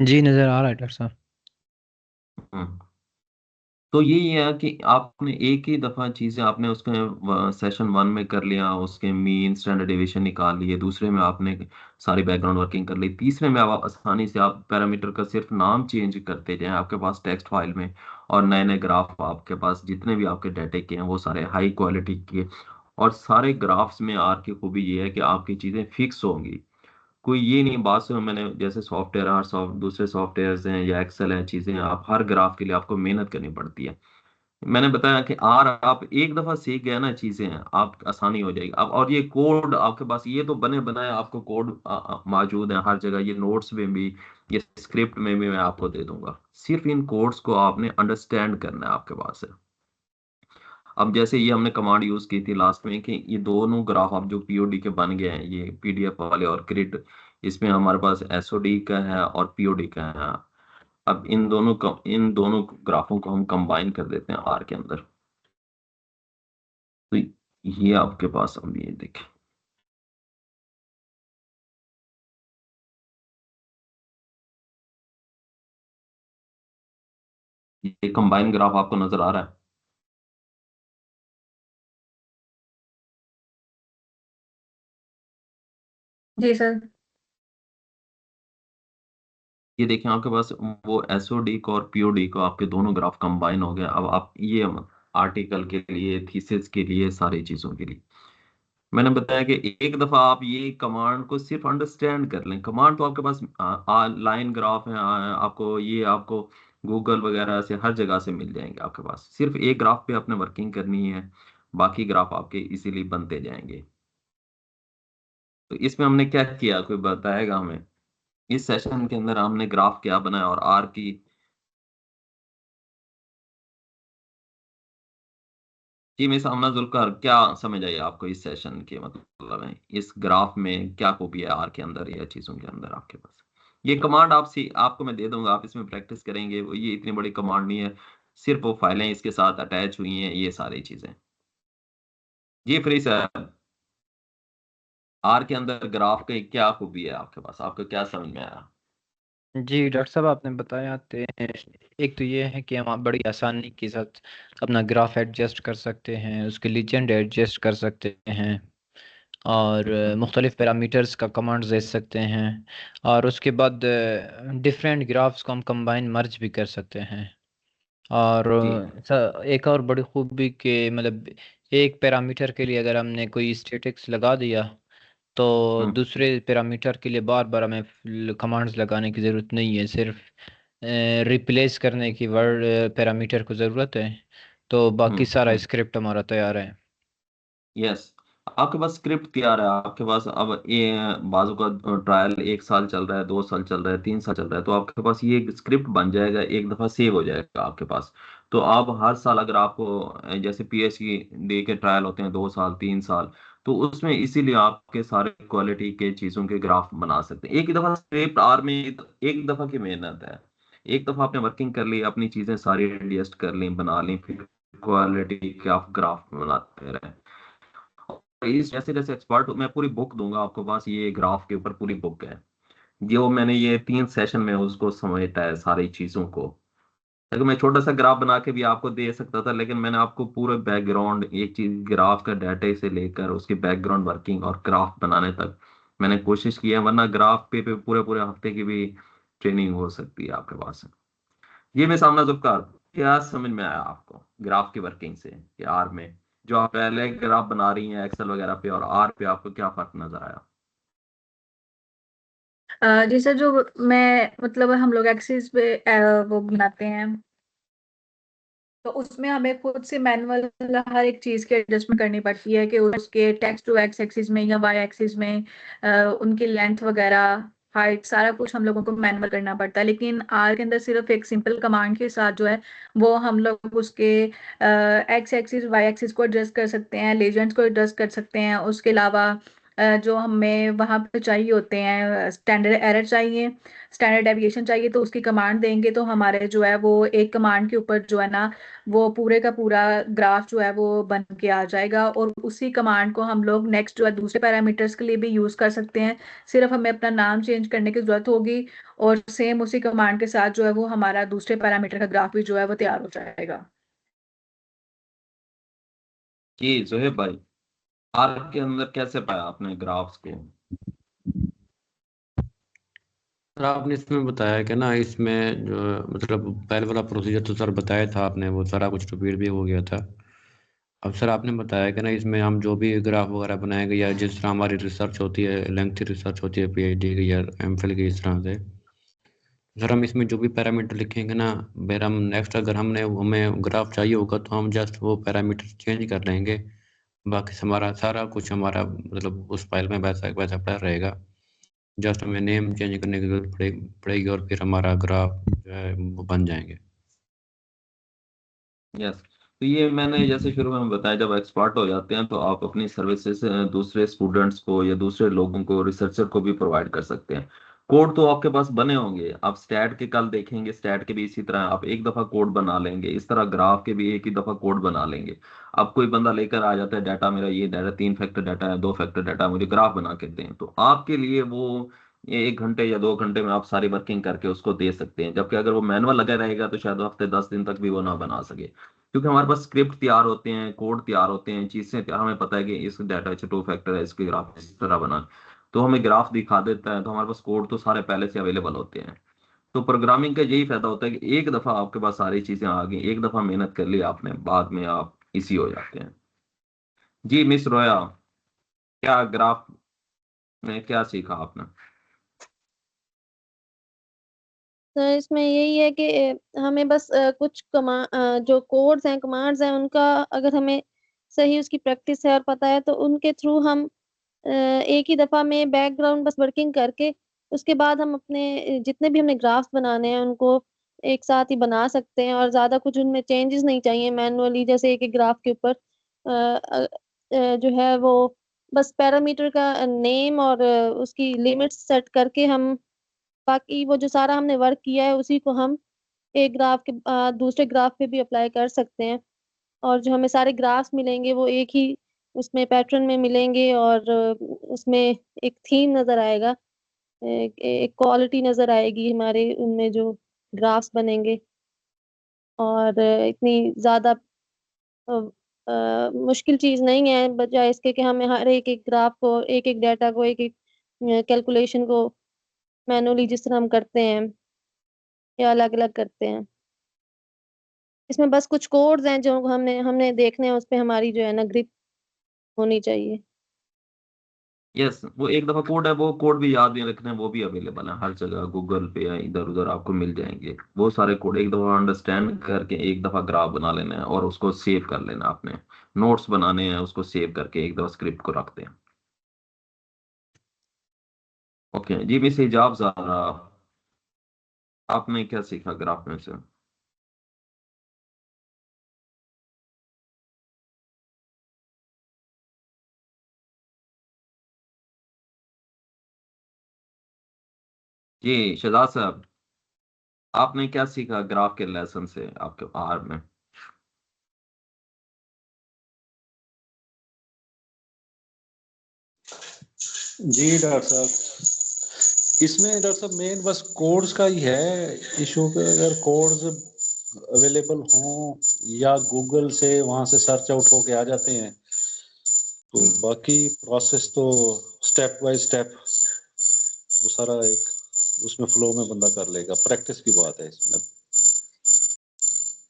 जी नज़र आ रहा है डॉक्टर साहब। हम्म। तो यही है कि आपने एक ही दफा चीजें आपने उसके सेशन 1 में कर लिया, उसके मीन स्टैंडर्ड डेविएशन निकाल लिए, दूसरे में आपने सारी बैकग्राउंड वर्किंग कर ली, तीसरे में आप आसानी से आप पैरामीटर का सिर्फ नाम चेंज करते जाएं आपके पास टेक्स्ट फाइल में, और नए नए ग्राफ आपके पास जितने भी आपके डाटे के हैं वो सारे हाई क्वालिटी के। और सारे ग्राफ्स में आर की खूबी ये है कि आपकी चीजें फिक्स होंगी, कोई ये नहीं बात से मैंने जैसे सॉफ्टवेयर, हर दूसरे सॉफ्टवेयर हैं या एक्सेल है, चीजें आप हर ग्राफ के लिए आपको मेहनत करनी पड़ती है। मैंने बताया कि आर आप एक दफा सीख गए ना चीजें, आप आसानी हो जाएगी। अब और ये कोड आपके पास, ये तो बने बनाए आपको कोड मौजूद है हर जगह, ये नोट्स में भी, ये स्क्रिप्ट में भी मैं आपको दे दूंगा। सिर्फ इन कोड्स को आपने अंडरस्टैंड करना है आपके पास है। अब जैसे ये हमने कमांड यूज की थी लास्ट में कि ये दोनों ग्राफ अब जो पीओडी के बन गए हैं, ये पीडीएफ वाले और ग्रिड, इसमें हमारे पास एसओडी का है और पीओडी का है। अब इन दोनों ग्राफों को हम कंबाइन कर देते हैं आर के अंदर। तो ये आपके पास अब ये देखें, ये कंबाइन ग्राफ आपको नजर आ रहा है। जी सर। ये देखें आपके पास वो एसओडी को और पीओडी को, आपके दोनों ग्राफ कंबाइन हो गए। अब आप ये आर्टिकल के लिए, थीसिस के लिए, सारी चीजों के लिए मैंने बताया कि एक दफा आप ये कमांड को सिर्फ अंडरस्टैंड कर लें। कमांड तो आपके पास लाइन ग्राफ है, आपको ये आपको गूगल वगैरह से हर जगह से मिल जाएंगे आपके पास। सिर्फ एक ग्राफ पे आपने वर्किंग करनी है, बाकी ग्राफ आपके इजीली बनते जाएंगे। तो इसमें हमने क्या किया, कोई बताएगा हमें? इस सेशन के अंदर हमने ग्राफ क्या बनाया और आर की, जी मिस आमना जुल्कर, क्या समझ आई आपको इस सेशन के मतलब है, इस ग्राफ में क्या खूबी है आर के अंदर या चीजों के अंदर आपके पास? ये कमांड आपको मैं दे दूंगा, आप इसमें प्रैक्टिस करेंगे। ये इतनी बड़ी कमांड नहीं है, सिर्फ वो फाइलें इसके साथ अटैच हुई हैं, ये सारी चीजें। जी फ्री सर, आर के अंदर ग्राफ की क्या खूबी है आपके पास, आपको क्या समझ में आया? जी डॉक्टर साहब, आपने बताया तो एक तो ये है कि हम आप बड़ी आसानी के साथ अपना ग्राफ एडजस्ट कर सकते हैं, उसके लीजेंड एडजस्ट कर सकते हैं, और मुख्तलिफ पैरामीटर्स का कमांड्स दे सकते हैं, और उसके बाद डिफरेंट ग्राफ्स को हम कंबाइन मर्ज भी कर सकते हैं। और जी। एक और बड़ी खूबी के मतलब एक पैरामीटर के लिए अगर हमने कोई स्टेटिक्स लगा दिया तो हम्म दूसरे पैरामीटर के लिए बार बार हमें कमांड्स लगाने की ज़रूरत नहीं है, सिर्फ रिप्लेस करने की वर्ड पैरामीटर को ज़रूरत है, तो बाकी सारा हम्म। स्क्रिप्ट हमारा तैयार है। यस, आपके पास स्क्रिप्ट तैयार है आपके पास। अब ये बाजू का ट्रायल 1 साल चल रहा है, 2 साल चल रहा है, 3 साल चल रहा है, तो आपके पास ये स्क्रिप्ट बन जाएगा, एक दफा सेव हो जाएगा आपके पास। तो आप हर साल अगर आपको जैसे पीएचडी डी के ट्रायल होते हैं 2 साल 3 साल, तो उसमें इसीलिए आपके सारे क्वालिटी के चीजों के ग्राफ बना सकते हैं। एक ही दफा स्क्रिप्ट आर में एक दफा की मेहनत है। एक दफा आपने वर्किंग कर ली, अपनी चीजें सारी एडजस्ट कर ली, बना ली, फिर क्वालिटी के आप ग्राफ बनाते रहे। इस जैसे जैसे एक्सपर्ट मैं पूरी बुक दूंगा आपको पास, ये ग्राफ के ऊपर पूरी बुक है, जो मैंने ये 3 सेशन में उसको समेटा है सारी चीजों को। अगर मैं छोटा सा ग्राफ बना के भी आपको दे सकता था, लेकिन मैंने आपको पूरे बैकग्राउंड, एक चीज ग्राफ का डाटा से लेकर उसके बैकग्राउंड वर्किंग और ग्राफ बनाने तक मैंने कोशिश की है, वरना ग्राफ पे पूरे पूरे हफ्ते की भी ट्रेनिंग हो सकती है आपके पास। ये मैं सामना जुल्फकार, क्या समझ में आया आपको ग्राफ की वर्किंग से कि आर में जो आप पहले ग्राफ बना रही हैं एक्सेल वगैरह पे और आर पे, आपको क्या फर्क नजर आया? जी सर, जो मैं मतलब हम लोग एक्सिस पे वो बनाते हैं, तो उसमें हमें खुद से मैनुअल हर एक चीज की एडजस्टमेंट करनी पड़ती है कि उसके टेक्स्ट टू एक्स एक्सिस में या वाई एक्सिस में उनकी लेंथ वगैरह, हाइट, सारा कुछ हम लोगों को मैनुअल करना पड़ता है। लेकिन आर के अंदर सिर्फ एक सिंपल कमांड के साथ जो है वो हम लोग उसके एक्स एक्सिस वाई एक्सिस को एडजस्ट कर सकते हैं, लेजेंड्स को एडजस्ट कर सकते हैं। उसके अलावा जो हमें वहां पे चाहिए होते हैं, स्टैंडर्ड एरर चाहिए, स्टैंडर्ड डेविएशन चाहिए, तो उसकी कमांड देंगे तो हमारे जो है वो एक कमांड के ऊपर जो है ना वो पूरे का पूरा ग्राफ जो है वो बन के आ जाएगा। और उसी कमांड को हम लोग नेक्स्ट जो है दूसरे पैरामीटर्स के लिए भी यूज कर सकते हैं। सिर्फ हमें अपना नाम चेंज करने की जरूरत होगी और सेम उसी कमांड के साथ जो है वो हमारा दूसरे पैरामीटर का ग्राफ भी जो है वो तैयार हो जाएगा। जी जोहेब भाई, आर के अंदर कैसे पाया आपने ग्राफ्स को? सर आपने इसमें बताया कि ना, इसमें जो मतलब पहले वाला प्रोसीजर तो सर बताया था आपने, वो सारा कुछ रिपीट भी हो गया था। अब सर आपने बताया कि ना इसमें हम जो भी ग्राफ वगैरह बनाएंगे या जिस तरह हमारी रिसर्च होती है, लेंथी रिसर्च होती है पीएचडी की या एमफिल की, इस तरह से सर हम इसमें जो भी पैरामीटर लिखेंगे ना, फिर हम नेक्स्ट अगर हमें ग्राफ चाहिए होगा तो हम जस्ट वो पैरामीटर चेंज कर लेंगे, बाकी हमारा सारा कुछ हमारा मतलब उस फाइल में वैसा वैसा पड़ा रहेगा। जस्ट हमें नेम चेंज करने की जरूरत पड़ेगी और फिर हमारा ग्राफ जो है वो बन जाएंगे। यस, तो ये मैंने जैसे शुरू में बताया, जब एक्सपर्ट हो जाते हैं तो आप अपनी सर्विसेज दूसरे स्टूडेंट्स को या दूसरे लोगों को, रिसर्चर को भी प्रोवाइड कर सकते हैं। कोड तो आपके पास बने होंगे, आप स्टैट के कल देखेंगे, स्टैट के भी इसी तरह आप एक दफा कोड बना लेंगे, इस तरह ग्राफ के भी एक ही दफा कोड बना लेंगे। अब कोई बंदा लेकर आ जाता है डाटा, मेरा ये डाटा 3 फैक्टर डाटा है, 2 फैक्टर डाटा है, मुझे ग्राफ बना के दें, तो आपके लिए वो ये 1 घंटे या 2 घंटे में आप सारी वर्किंग करके उसको दे सकते हैं। जबकि अगर वो मैनुअल लगा रहेगा तो शायद हफ्ते 10 दिन तक भी वो ना बना सके, क्योंकि हमारे पास स्क्रिप्ट तैयार होते हैं, कोड तैयार होते हैं, चीजें तैयार, हमें पता है कि इस डाटा से 2 फैक्टर है, इसके ग्राफ इस तरह बना, तो हमें ग्राफ दिखा देता है, तो हमारे पास कोड तो सारे पहले से अवेलेबल होते हैं। तो प्रोग्रामिंग का यही फायदा होता है कि एक दफा आपके पास सारी चीजें आ गई, एक दफा मेहनत कर ली आपने, बाद में आप इसी हो जाते हैं। जी मिस रोया, क्या ग्राफ में क्या सीखा आपने? तो इसमें यही है कि हमें बस कुछ जो कोड्स हैं, कमांड्स हैं, उनका अगर हमें सही उसकी प्रैक्टिस है और पता है तो उनके थ्रू हम एक ही दफा में बैकग्राउंड बस वर्किंग करके उसके बाद हम अपने जितने भी हमने ग्राफ्स बनाने हैं उनको एक साथ ही बना सकते हैं, और ज्यादा कुछ उनमें चेंजेस नहीं चाहिए मैनुअली। जैसे एक एक ग्राफ के ऊपर जो है वो बस पैरामीटर का नेम और उसकी लिमिट्स सेट करके हम बाकी वो जो सारा हमने वर्क किया है उसी को हम एक ग्राफ के दूसरे ग्राफ पे भी अप्लाई कर सकते हैं। और जो हमें सारे ग्राफ्स मिलेंगे वो एक ही उसमें पैटर्न में मिलेंगे, और उसमें एक थीम नजर आएगा, एक क्वालिटी नजर आएगी हमारे उनमें जो ग्राफ्स बनेंगे। और इतनी ज्यादा मुश्किल चीज नहीं है, बजाय इसके कि हमें हर एक एक ग्राफ को, एक एक डाटा को, एक एक कैलकुलेशन को मैनुअली जिस तरह हम करते हैं या अलग अलग करते हैं। इसमें बस कुछ कोड्स हैं जो हमने हमने देखने हैं, उस पे हमारी जो है ना ग्रिप होनी चाहिए। यस, वो एक दफा कोड है, वो कोड भी याद नहीं रखना है, वो भी अवेलेबल है हर जगह, गूगल पे या इधर उधर आपको मिल जाएंगे वो सारे कोड। एक दफा अंडरस्टैंड करके एक दफा ग्राफ बना लेना है और उसको सेव कर लेना, आपने नोट्स बनाने हैं, उसको सेव करके एक दफा स्क्रिप्ट को रखते हैं। ओके जी मिस हिजाब ज़ारा, आपने क्या सीखा ग्राफ में से? जी शहजाद साहब, आपने क्या सीखा ग्राफ के लेसन से आपके आर में? जी डॉक्टर साहब, इसमें डॉक्टर साहब मेन बस कोड्स का ही है इशू। अगर कोड्स अवेलेबल हों या गूगल से वहां से सर्च आउट होके आ जाते हैं तो बाकी प्रोसेस तो स्टेप बाय स्टेप वो सारा एक उसमें फ्लो में बंदा कर लेगा। प्रैक्टिस की बात है इसमें।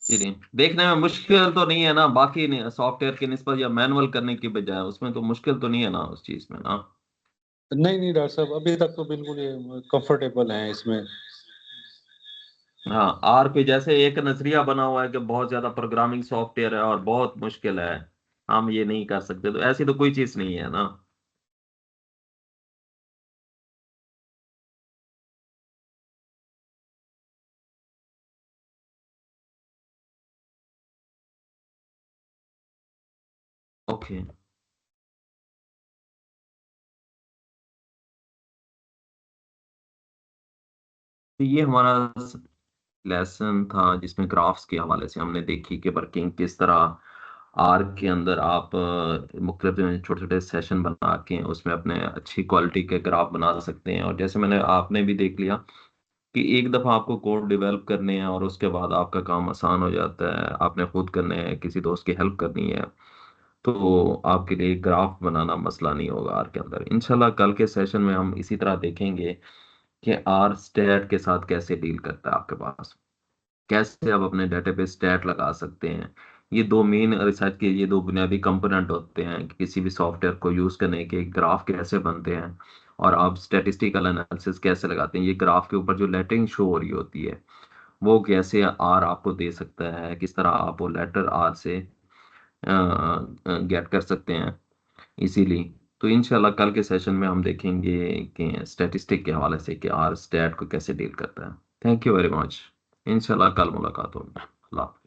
जी नहीं, देखने में मुश्किल तो नहीं है ना, बाकी सॉफ्टवेयर के निस्बत या मैनुअल करने की बजाय उसमें तो मुश्किल तो नहीं है ना उस चीज में ना? नहीं नहीं डॉक्टर साहब, अभी तक तो बिल्कुल ये कंफर्टेबल हैं इसमें। हाँ, आर पे जैसे एक नजरिया बना हुआ है कि बहुत ज्यादा प्रोग्रामिंग सॉफ्टवेयर है और बहुत मुश्किल है, हम ये नहीं कर सकते, तो ऐसी तो कोई चीज नहीं है ना। ओके, तो ये हमारा लेसन था जिसमें ग्राफ्स के हवाले से हमने देखी कि वर्किंग किस तरह आर के अंदर आप मुख्तलिफ छोटे छोटे सेशन बना के उसमें अपने अच्छी क्वालिटी के ग्राफ बना सकते हैं। और जैसे मैंने आपने भी देख लिया कि एक दफ़ा आपको कोड डेवलप करने हैं और उसके बाद आपका काम आसान हो जाता है, आपने खुद करने हैं, किसी दोस्त की हेल्प करनी है, तो आपके लिए ग्राफ बनाना मसला नहीं होगा आर के अंदर। इंशाल्लाह कल के सेशन में हम इसी तरह देखेंगे कि आर स्टैट के साथ कैसे डील करता है आपके पास, कैसे आप अपने डाटा पे स्टैट लगा सकते हैं। ये दो मेन रिसर्च के ये दो बुनियादी कंपोनेंट होते हैं कि किसी भी सॉफ्टवेयर को यूज़ करने के, ग्राफ कैसे बनते हैं और आप स्टैटिस्टिकल एनालिसिस कैसे लगाते हैं, ये ग्राफ के ऊपर जो लेटरिंग शो हो रही होती है वो कैसे आर आपको दे सकता है, किस तरह आप वो लेटर आर से गेट कर सकते हैं इजीली। तो इंशाल्लाह कल के सेशन में हम देखेंगे कि स्टैटिस्टिक के हवाले से कि आर स्टैट को कैसे डील करता है। Thank you very much. इंशाल्लाह कल मुलाकात होगी। अल्लाह हाफ़िज़।